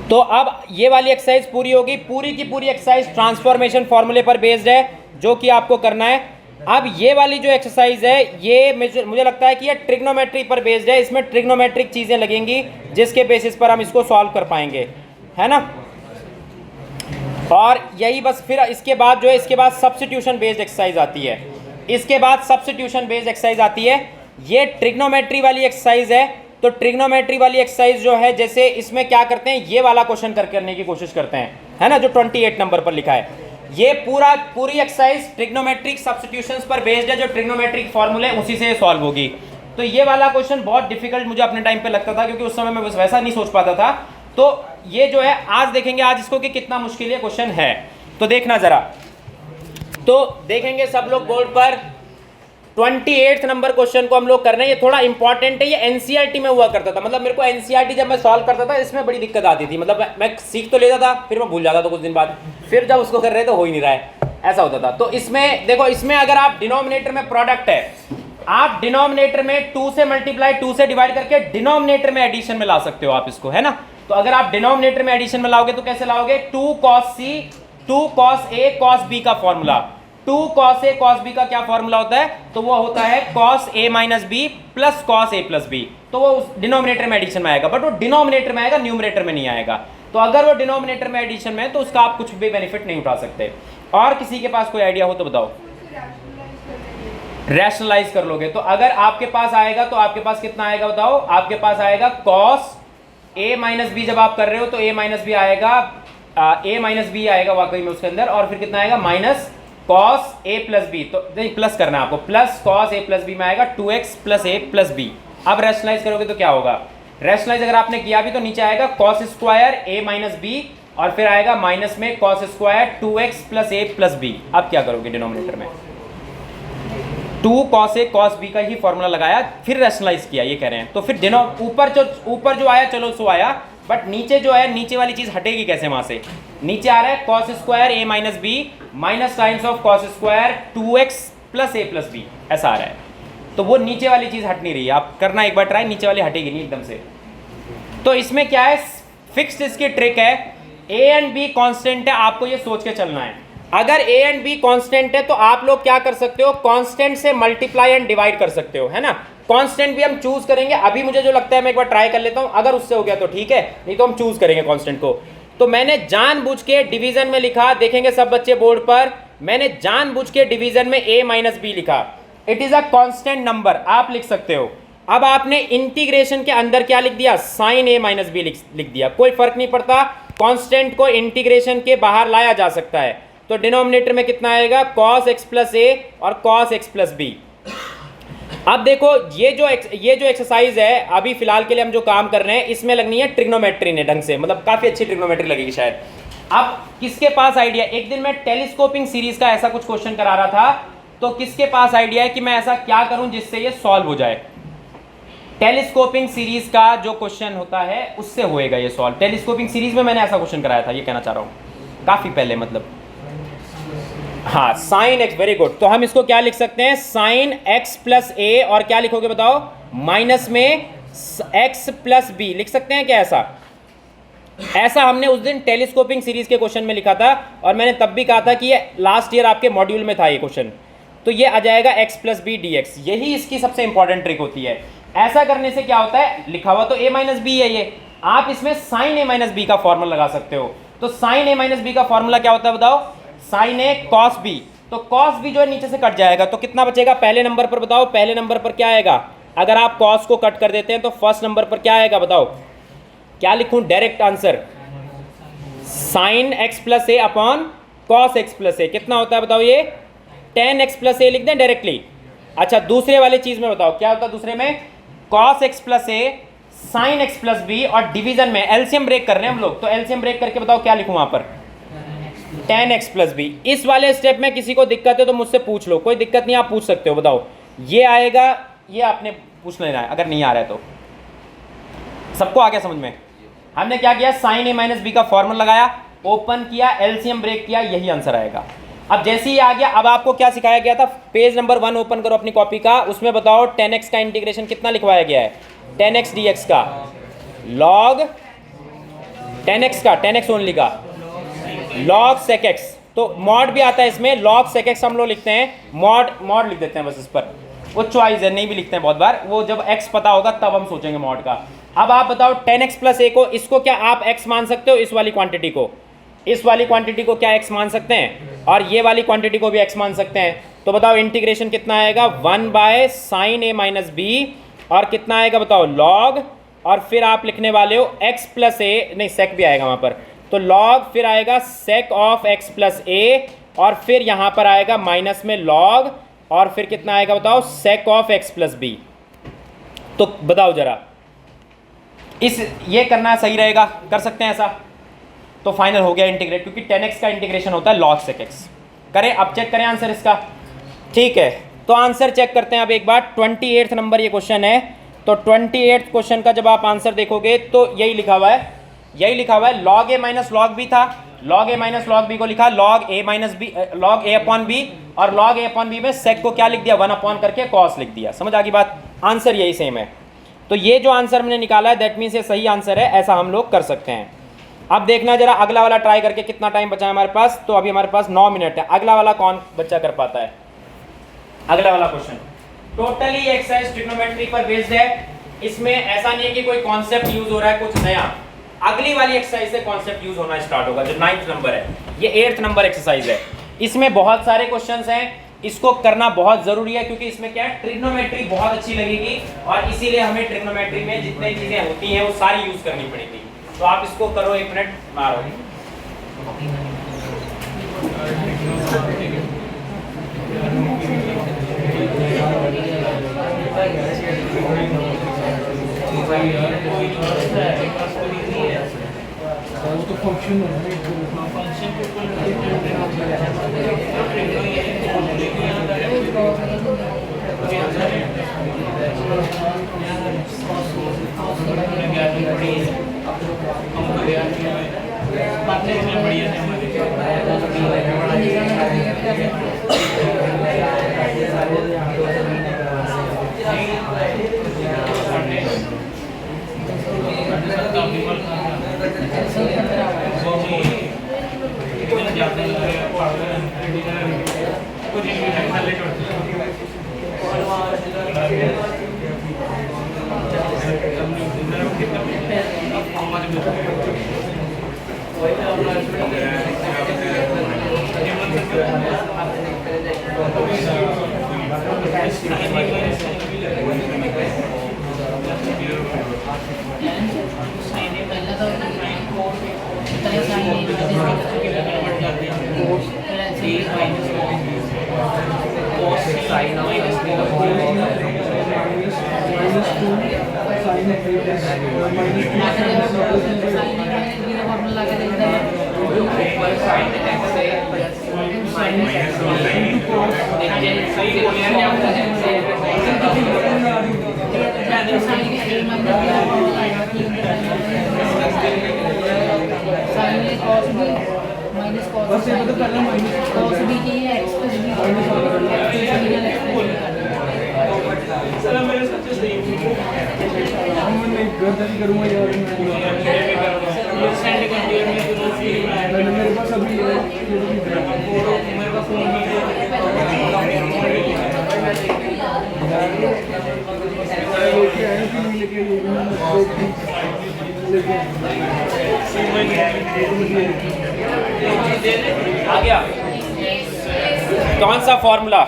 तो अब ये वाली एक्सरसाइज पूरी होगी, पूरी की पूरी एक्सरसाइज ट्रांसफॉर्मेशन फॉर्मूले पर बेस्ड है, जो कि आपको करना है। अब ये वाली जो एक्सरसाइज है, ये मुझे लगता है कि ये ट्रिग्नोमेट्री पर बेस्ड है, इसमें ट्रिग्नोमेट्रिक चीज़ें लगेंगी जिसके बेसिस पर हम इसको सॉल्व कर पाएंगे, है ना। और यही बस, फिर इसके बाद जो है, इसके बाद सब्स्टिट्यूशन बेस्ड एक्सरसाइज आती है, इसके बाद सब्स्टिट्यूशन बेस्ड एक्सरसाइज आती है। ये ट्रिग्नोमेट्री वाली एक्सरसाइज है। तो ट्रिग्नोमेट्री वाली एक्सरसाइज जो है, जैसे इसमें क्या करते हैं, ये वाला क्वेश्चन करने की कोशिश करते हैं, है ना, जो 28 नंबर पर लिखा है। ये पूरी एक्सरसाइज ट्रिग्नोमेट्रिक सब्स्टिट्यूशंस पर बेस्ड है, जो ट्रिग्नोमेट्रिक फॉर्मूले उसी से सॉल्व होगी। तो ये वाला क्वेश्चन बहुत डिफिकल्ट मुझे अपने टाइम पे लगता था, क्योंकि उस समय मैं बस वैसा नहीं सोच पाता था। तो ये जो है, आज देखेंगे आज इसको कि कितना मुश्किल ये क्वेश्चन है, तो देखना जरा। तो देखेंगे सब लोग बोर्ड पर, 28 नंबर क्वेश्चन को हम लोग कर रहे हैं। ये थोड़ा इंपॉर्टेंट है, ये एनसीईआरटी में हुआ करता था, मतलब मेरे को एनसीईआरटी जब मैं सॉल्व करता था इसमें बड़ी दिक्कत आती थी, मतलब मैं सीख तो लेता था, फिर मैं भूल जाता था कुछ दिन बाद, फिर जब उसको कर रहे तो हो ही नहीं रहा है, ऐसा होता था। तो इसमें देखो, इसमें अगर आप डिनोमिनेटर में प्रोडक्ट है, आप डिनोमिनेटर में 2 से मल्टीप्लाई 2 से डिवाइड करके डिनोमिनेटर में एडिशन में ला सकते हो आप इसको, है ना। तो अगर आप डिनोमिनेटर में एडिशन में लाओगे तो कैसे लाओगे, 2 cos c 2 cos a cos b का formula, 2 cos a cos b का क्या फॉर्मूला होता है, तो वो होता है cos a minus b plus cos a plus b। तो वो उस डिनोमिनेटर में एडिशन में आएगा, बट वो डिनोमिनेटर में आएगा, न्यूमरेटर में नहीं आएगा। तो अगर वो डिनोमिनेटर में एडिशन में है तो उसका आप कुछ भी बेनिफिट नहीं उठा सकते। और किसी के पास कोई आइडिया हो तो बताओ। रैशनलाइज कर लोगे तो अगर आपके पास आएगा तो आपके पास कितना आएगा बताओ, आपके पास आएगा cos a माइनस बी, जब आप कर रहे हो तो a माइनस बी आएगा, a माइनस बी आएगा वाकई में उसके अंदर, और फिर कितना आएगा minus cos a plus B, तो नहीं प्लस करना है आपको, plus cos a plus B में आएगा 2x plus a plus B. अब रैशनलाइज करोगे तो क्या होगा, रैशनलाइज अगर आपने किया भी तो नीचे आएगा cos square a minus B, और फिर आएगा माइनस में cos square 2x plus a plus B. अब क्या करोगे डिनोमिनेटर में, 2 cos a cos b का ही फॉर्मूला लगाया, फिर रैशनलाइज किया, ये कह रहे हैं। तो फिर ऊपर जो आया चलो सो आया, बट नीचे जो है, नीचे वाली चीज हटेगी कैसे वहां से, नीचे आ रहा है cos square a minus B minus times of cos square 2x plus a plus B, ऐसा आ रहा है। तो वो नीचे वाली चीज हट नहीं रही है, आप करना एक बार ट्राई, नीचे वाली हटेगी नहीं एकदम से। तो इसमें क्या है, फिक्स्ड इसकी ट्रिक है, a एंड b कांस्टेंट है, आपको ये सोच के चलना है। अगर a एंड b कांस्टेंट है तो आप लोग क्या कर सकते हो, कांस्टेंट से मल्टीप्लाई एंड डिवाइड कर सकते हो, है ना। कांस्टेंट भी हम चूज करेंगे, अभी मुझे जो लगता है मैं एक बार ट्राई कर लेता हूं, अगर उससे हो गया तो ठीक है, नहीं तो हम चूज करेंगे कांस्टेंट को। तो मैंने जानबूझ के डिवीजन में लिखा, देखेंगे सब बच्चे बोर्ड पर, मैंने जानबूझ के डिवीजन में a माइनस बी लिखा, it is a constant number, आप लिख सकते हो। अब आपने इंटीग्रेशन के अंदर क्या लिख दिया, साइन a माइनस बी लिख दिया, कोई फर्क नहीं पड़ता, कांस्टेंट को इंटीग्रेशन के बाहर लाया जा सकता है। तो डिनोमिनेटर में कितना आएगा, cos x प्लस a और cos x प्लस b। अब देखो ये जो एक्सरसाइज है अभी फिलहाल के लिए हम जो काम कर रहे हैं, इसमें लगनी है ट्रिग्नोमेट्री ने ढंग से, मतलब काफी अच्छी ट्रिग्नोमेट्री लगेगी शायद। अब किसके पास आइडिया, एक दिन मैं टेलीस्कोपिंग सीरीज का ऐसा कुछ क्वेश्चन करा रहा था, तो किसके पास आइडिया है कि मैं ऐसा क्या करूं जिससे ये सॉल्व हो जाए। टेलीस्कोपिंग सीरीज का जो क्वेश्चन होता है उससे होएगा ये सॉल्व। टेलीस्कोपिंग सीरीज में मैंने ऐसा क्वेश्चन कराया था, ये कहना चाह रहा हूं, काफी पहले मतलब। हाँ, साइन x, वेरी गुड। तो हम इसको क्या लिख सकते हैं, साइन x प्लस a, और क्या लिखोगे बताओ, माइनस में x प्लस b लिख सकते हैं क्या ऐसा हमने उस दिन टेलीस्कोपिंग सीरीज के क्वेश्चन में लिखा था, और मैंने तब भी कहा था कि ये लास्ट ईयर आपके मॉड्यूल में था ये क्वेश्चन। तो ये आ जाएगा x plus B D X, यही इसकी सबसे इंपॉर्टेंट ट्रिक होती है। ऐसा करने से क्या होता है, लिखा हुआ तो a माइनस बी है ये, आप इसमें साइन a माइनस बी का फॉर्मूला लगा सकते हो। तो साइन a माइनस बी का फॉर्मूला क्या होता है बताओ, साइन a cos b, तो cos b जो है नीचे से कट जाएगा, तो कितना बचेगा पहले नंबर पर बताओ, पहले नंबर पर क्या आएगा, अगर आप cos को कट कर देते हैं तो फर्स्ट नंबर पर क्या आएगा बताओ, क्या लिखूं direct answer, sine x plus a upon cos x plus a, कितना होता है बताओ ये, tan x प्लस a लिख दें डायरेक्टली। अच्छा दूसरे वाले चीज में बताओ क्या होता है दूसरे में, cos x plus a sine x plus b, और डिवीजन में एलसीएम ब्रेक कर रहे हैं हम लोग, तो एलसीएम ब्रेक करके बताओ क्या लिखूं वहां पर, tan x प्लस बी। इस वाले स्टेप में किसी को दिक्कत है तो मुझसे पूछ लो, कोई दिक्कत नहीं, आप पूछ सकते हो, बताओ ये आएगा, ये आपने पूछ लेना है अगर नहीं आ रहा है तो। सबको आ गया समझ में, हमने क्या किया, साइन a माइनस बी का फॉर्मूला लगाया, ओपन किया, एलसीएम ब्रेक किया, यही आंसर आएगा। अब जैसे ही आ गया, अब आपको क्या सिखाया गया था, पेज नंबर 1 ओपन करो अपनी कॉपी का, उसमें बताओ tan x का इंटीग्रेशन कितना लिखवाया गया है, tan x dx का log tan x ओनली का log sec x, तो मॉड भी आता है इसमें, log sec x हम लोग लिखते हैं, मॉड लिख देते हैं बस इस पर, वो चॉइस है, नहीं भी लिखते हैं बहुत बार, वो जब x पता होगा तब हम सोचेंगे मॉड का। अब आप बताओ tan x प्लस a को, इसको क्या आप x मान सकते हो, इस वाली क्वांटिटी को, इस वाली क्वांटिटी को क्या x मान सकते हैं, और ये वाली क्वांटिटी को भी x मान सकते हैं। तो बताओ इंटीग्रेशन कितना आएगा, 1 by sine a minus B, और कितना आएगा बताओ log, और फिर आप लिखने वाले हो x प्लस a, नहीं sec भी आएगा वहाँ पर, तो log फिर आएगा sec of x plus a, और फिर यहाँ पर आएगा माइनस में log, और फिर कितना आएगा बताओ sec of x plus B. तो बताओ जरा, ये करना सही रहेगा, कर सकते हैं ऐसा, तो फाइनल हो गया इंटीग्रेट, क्योंकि tan x का इंटीग्रेशन होता है log sec x। करें, अब चेक करें आंसर इसका, ठीक है। तो आंसर चेक करते हैं अब एक बार, 28 नंबर ये क्वेश्चन है, तो 28 क्वेश्चन का जब आप आंसर देखोगे तो यही लिखा हुआ है, लॉग ए माइनस लॉग बी था, लॉग ए माइनस लॉग बी को लिखा लॉग ए माइनस बी, लॉग ए अपॉन बी, और लॉग ए अपॉन बी में सेक को क्या लिख दिया 1 अपॉन करके कॉस लिख दिया। समझ आ गई बात? आंसर यही सेम है। तो ये जो आंसर मैंने निकाला है दैट मीन्स ये सही आंसर है, ऐसा हम लोग कर सकते हैं। अब देखना जरा अगला वाला ट्राई करके कितना टाइम बचा है हमारे पास। तो अभी हमारे पास 9 मिनट है। अगला वाला कौन बच्चा कर पाता है? अगला वाला क्वेश्चन टोटली एक्सरसाइज ट्रिग्नोमेट्री पर बेस्ड है। इसमें ऐसा नहीं है कि कोई कॉन्सेप्ट यूज हो रहा है कुछ नया, अगली वाली एक्सरसाइज से कॉन्सेप्ट यूज होना स्टार्ट होगा। जो 9th नंबर है, ये 8th नंबर एक्सरसाइज है। इसमें बहुत सारे क्वेश्चंस हैं, इसको करना बहुत जरूरी है क्योंकि इसमें क्या है ट्रिग्नोमेट्री बहुत अच्छी लगेगी और इसीलिए हमें ट्रिग्नोमेट्री में जितनी चीजें होती हैं वो सारी यूज करनी पड़ेगी। तो आप इसको करो, 1 मिनट मारो। वो तो फंक्शन है, फंक्शन करूँगा यार मेरे पास अभी मेरे पास आ गया कौन सा फॉर्मूला?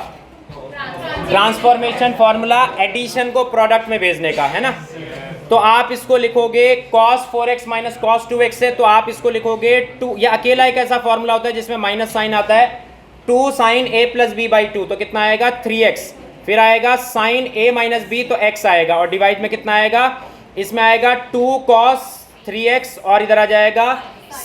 ट्रांसफॉर्मेशन फॉर्मूला एडिशन को प्रोडक्ट में भेजने का है ना। तो आप इसको लिखोगे cos 4x minus cos 2x से, तो आप इसको लिखोगे 2, ये अकेला एक ऐसा फॉर्मूला होता है जिसमें माइनस साइन आता है, 2 sin a plus b by 2, तो कितना आएगा 3x, फिर आएगा sin a माइनस b तो x आएगा, और डिवाइड में कितना आएगा, इसमें आएगा 2 cos 3x और इधर आ जाएगा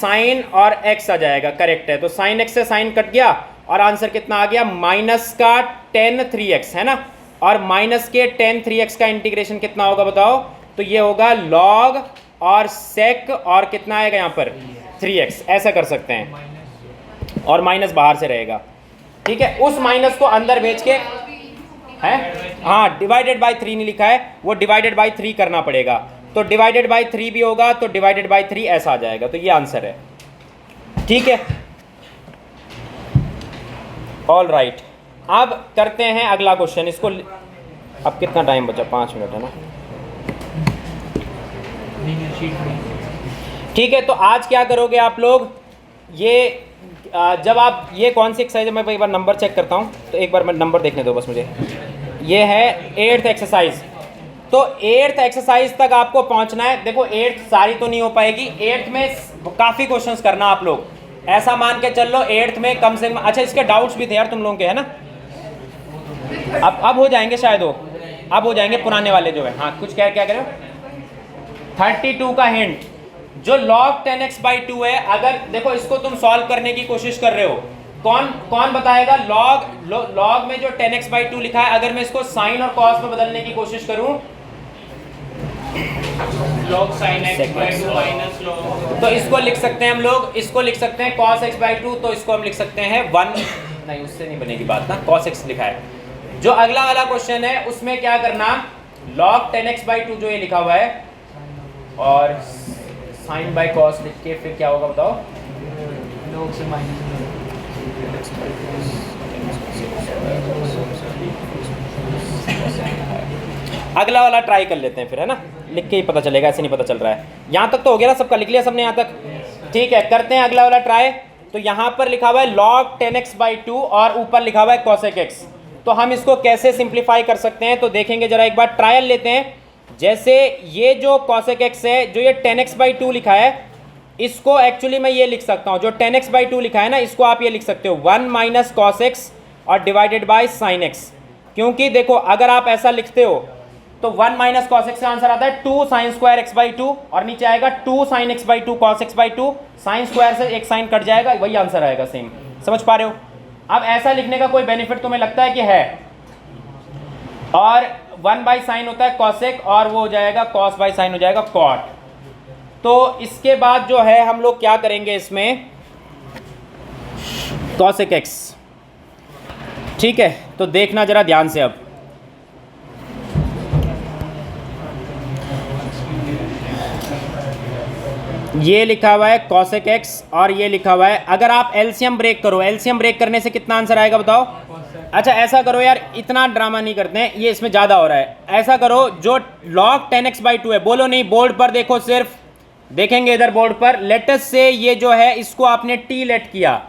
sin और x आ जाएगा। करेक्ट है, तो sin x से sin कट गया और आंसर कितना आ गया माइनस का 10 3x है ना, और माइनस के 10 3x का इंटीग्रेशन कितना होगा बताओ, तो ये होगा log और sec और कितना आएगा यहाँ पर 3x, ऐसा कर सकते हैं, और माइनस बाहर से रहेगा। ठीक है, उस माइनस को अंदर भेज के है, हाँ डिवाइडेड बाई 3 नहीं लिखा है, वो डिवाइडेड बाई 3 करना पड़ेगा, तो डिवाइडेड बाई 3 भी होगा तो डिवाइडेड बाई 3 ऐसा आ जाएगा, तो ये आंसर है। ठीक है, ऑल राइट, अब करते हैं अगला क्वेश्चन। इसको अब कितना टाइम बचा, 5 मिनट है ना। ठीक है, तो आज क्या करोगे आप लोग, ये जब आप ये कौन सी एक्सरसाइज है, मैं एक बार नंबर चेक करता हूँ, तो एक बार मैं नंबर देखने दो बस मुझे। ये है 8th एक्सरसाइज, तो 8th एक्सरसाइज तक आपको पहुँचना है। देखो 8th सारी तो नहीं हो पाएगी, 8th में काफ़ी क्वेश्चंस करना आप लोग, ऐसा मान के चल लो 8th में कम से कम, अच्छा इसके डाउट्स भी थे यार तुम लोगों के, है ना, अब हो जाएंगे शायद, हो अब हो जाएंगे पुराने वाले जो है। हाँ कुछ क्या करें, 32 का हिंट, जो log 10x बाई 2 है, अगर देखो इसको तुम सॉल्व करने की कोशिश कर रहे हो, कौन बताएगा log में जो 10x बाई 2 लिखा है, अगर मैं इसको साइन और कॉस में बदलने की कोशिश करूं log sin x by 2 minus log। तो इसको लिख सकते हैं हम लोग, इसको लिख सकते हैं cos x by 2, तो इसको हम लिख सकते हैं 1, नहीं उससे नहीं बनेगी बात ना, cos x लिखा है। जो अगला वाला क्वेश्चन है उसमें क्या करना, log 10x by 2 जो ये लिखा हुआ है और sin by cos लिख के फिर क्या होगा बताओ, log से माइनस अगला वाला ट्राई कर लेते हैं फिर, है ना, लिख के ही पता चलेगा, ऐसे नहीं पता चल रहा है। यहाँ तक तो हो गया ना सबका, लिख लिया सबने यहाँ तक, ठीक है। करते हैं अगला वाला ट्राई। तो यहाँ पर लिखा हुआ है log 10x by 2 और ऊपर लिखा हुआ है cosec x, तो हम इसको कैसे सिंप्लीफाई कर सकते हैं तो देखेंगे जरा, एक बार ट्रायल लेते हैं। जैसे ये जो cosec x है, जो ये 10x by 2 लिखा है, इसको एक्चुअली मैं ये लिख सकता हूँ, जो 10x by 2 लिखा है ना, इसको आप ये लिख सकते हो 1 माइनस cos x और डिवाइडेड बाय sin x। क्योंकि देखो अगर आप ऐसा लिखते हो तो 1 माइनस कॉस एक्स का आंसर आता है 2 साइन स्क्वायर एक्स बाई 2 और नीचे आएगा 2 sine x by 2 cos x by 2, sine square से एक साइन कट जाएगा, वही आंसर आएगा सेम। समझ पा रहे हो? अब ऐसा लिखने का कोई बेनिफिट तुम्हें लगता है कि है? और 1 बाई साइन होता है कॉसेक और वो हो जाएगा कॉस बाई साइन हो जाएगा कॉट। तो इसके बाद जो है हम लोग क्या करेंगे इसमें, कॉसेक एक्स, ठीक है। तो देखना जरा ध्यान से, अब ये लिखा हुआ है cosec x और ये लिखा हुआ है, अगर आप एलसीएम ब्रेक करो, एलसीएम ब्रेक करने से कितना आंसर आएगा बताओ? अच्छा ऐसा करो यार, इतना ड्रामा नहीं करते हैं, ये इसमें ज़्यादा हो रहा है। ऐसा करो, जो log 10x by 2 है, बोलो नहीं, बोर्ड पर देखो, सिर्फ देखेंगे इधर बोर्ड पर। लेटस से ये जो है इसको आपने टी लेट किया,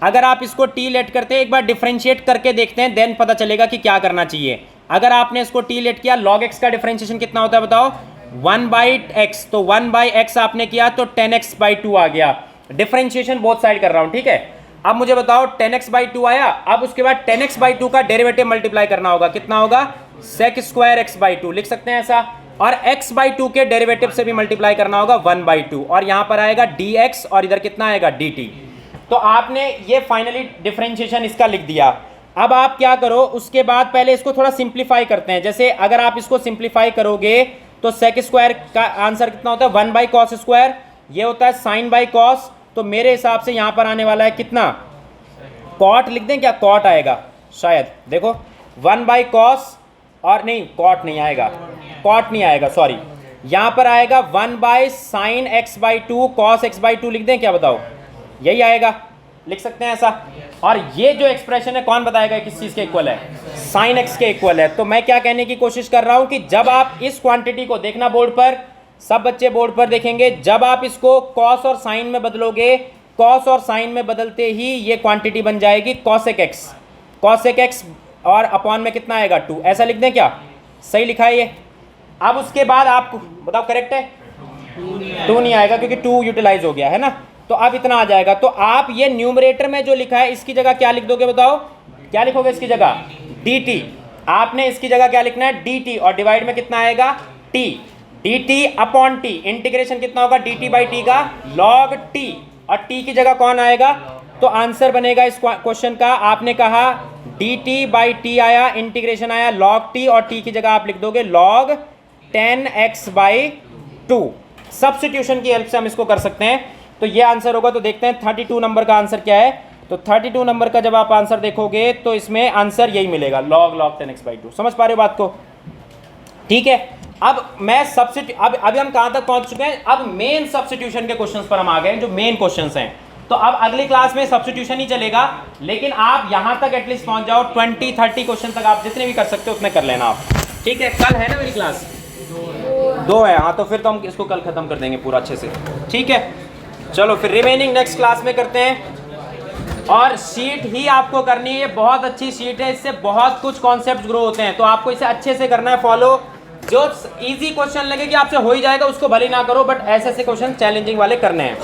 अगर आप इसको टी लेट करते हैं, एक बार डिफ्रेंशिएट करके देखते हैं, देन पता चलेगा कि क्या करना चाहिए। अगर आपने इसको टी लेट किया, log x का डिफ्रेंशिएशन कितना होता है बताओ? 1 बाई एक्स, तो 1 बाई एक्स आपने किया तो 10x बाई 2 आ गया। डिफरेंशिएशन बोथ साइड कर रहा हूं, ठीक है। अब मुझे बताओ 10x बाई 2 आया, अब उसके बाद 10x बाई 2 का डेरिवेटिव मल्टीप्लाई करना होगा, कितना होगा? sec स्क्वायर x बाई 2 लिख सकते हैं ऐसा, और x बाई 2 के डेरिवेटिव से भी मल्टीप्लाई करना होगा 1 बाई 2, और यहां पर आएगा dx और इधर कितना आएगा dt। तो आपने ये फाइनली डिफरेंशिएशन इसका लिख दिया। अब आप क्या करो, उसके बाद पहले इसको थोड़ा सिंप्लीफाई करते हैं। जैसे अगर आप इसको सिंप्लीफाई करोगे तो sec स्क्वायर का आंसर कितना होता है? 1 बाई कॉस स्क्वायर, ये होता है साइन बाई कॉस, तो मेरे हिसाब से यहां पर आने वाला है कितना? कॉट लिख दें क्या? कॉट आएगा शायद, देखो 1 बाई कॉस, और नहीं कॉट नहीं आएगा, कॉट नहीं आएगा, सॉरी, यहां पर आएगा 1 by sine x by 2 cos x by 2 लिख दें क्या बताओ? यही आएगा, लिख सकते हैं ऐसा। और ये जो एक्सप्रेशन है कौन बताएगा किस चीज़ के इक्वल है? साइन एक्स के इक्वल है। तो मैं क्या कहने की कोशिश कर रहा हूं कि जब आप इस क्वांटिटी को देखना, बोर्ड पर सब बच्चे बोर्ड पर देखेंगे, जब आप इसको कॉस और साइन में बदलोगे, कॉस और साइन में बदलते ही ये क्वांटिटी बन जाएगी कॉसेक एक्स, कॉसेक एक्स और अपॉन में कितना आएगा? 2। ऐसा लिख दें क्या? सही लिखा है ये। अब उसके बाद आप बताओ करेक्ट है? 2 नहीं आएगा क्योंकि 2 यूटिलाइज हो गया है ना, तो अब इतना आ जाएगा। तो आप ये न्यूमरेटर में जो लिखा है इसकी जगह क्या लिख दोगे बताओ? क्या लिखोगे इसकी जगह? dt। आपने इसकी जगह क्या लिखना है? dt, और डिवाइड में कितना आएगा? t, dt upon t, integration कितना होगा dt बाई t का? log t, और t की जगह कौन आएगा? तो आंसर बनेगा इस क्वेश्चन का, आपने कहा dt बाई t आया, इंटीग्रेशन आया log t, और t की जगह आप लिख दोगे log 10x बाई 2। सब्स्टिट्यूशन की हेल्प से हम इसको कर सकते हैं, तो ये आंसर होगा। तो देखते हैं 32 नंबर का आंसर क्या है। तो 32 नंबर का जब आप आंसर देखोगे तो इसमें आंसर यही मिलेगा, log 10x बाई 2। समझ पा रहे हो बात को? ठीक है। अब मैं अब अभी हम कहाँ तक पहुँच चुके हैं? अब मेन सब्स्टिट्यूशन के क्वेश्चंस पर हम आ गए हैं, जो मेन क्वेश्चंस हैं। तो अब अगली क्लास में सब्स्टिट्यूशन ही चलेगा, लेकिन आप यहाँ तक एटलीस्ट पहुँच जाओ, 20-30 क्वेश्चन तक आप जितने भी कर सकते हो उतने कर लेना आप, ठीक है। कल है ना मेरी क्लास? 2 है, हाँ, तो फिर तो हम इसको कल ख़त्म कर देंगे पूरा अच्छे से, ठीक है। चलो फिर रिमेनिंग नेक्स्ट क्लास में करते हैं। और शीट ही आपको करनी है, बहुत अच्छी शीट है, इससे बहुत कुछ कॉन्सेप्ट ग्रो होते हैं, तो आपको इसे अच्छे से करना है फॉलो। जो इजी क्वेश्चन लगे कि आपसे हो ही जाएगा उसको भले ना करो, बट ऐसे ऐसे क्वेश्चन चैलेंजिंग वाले करने हैं।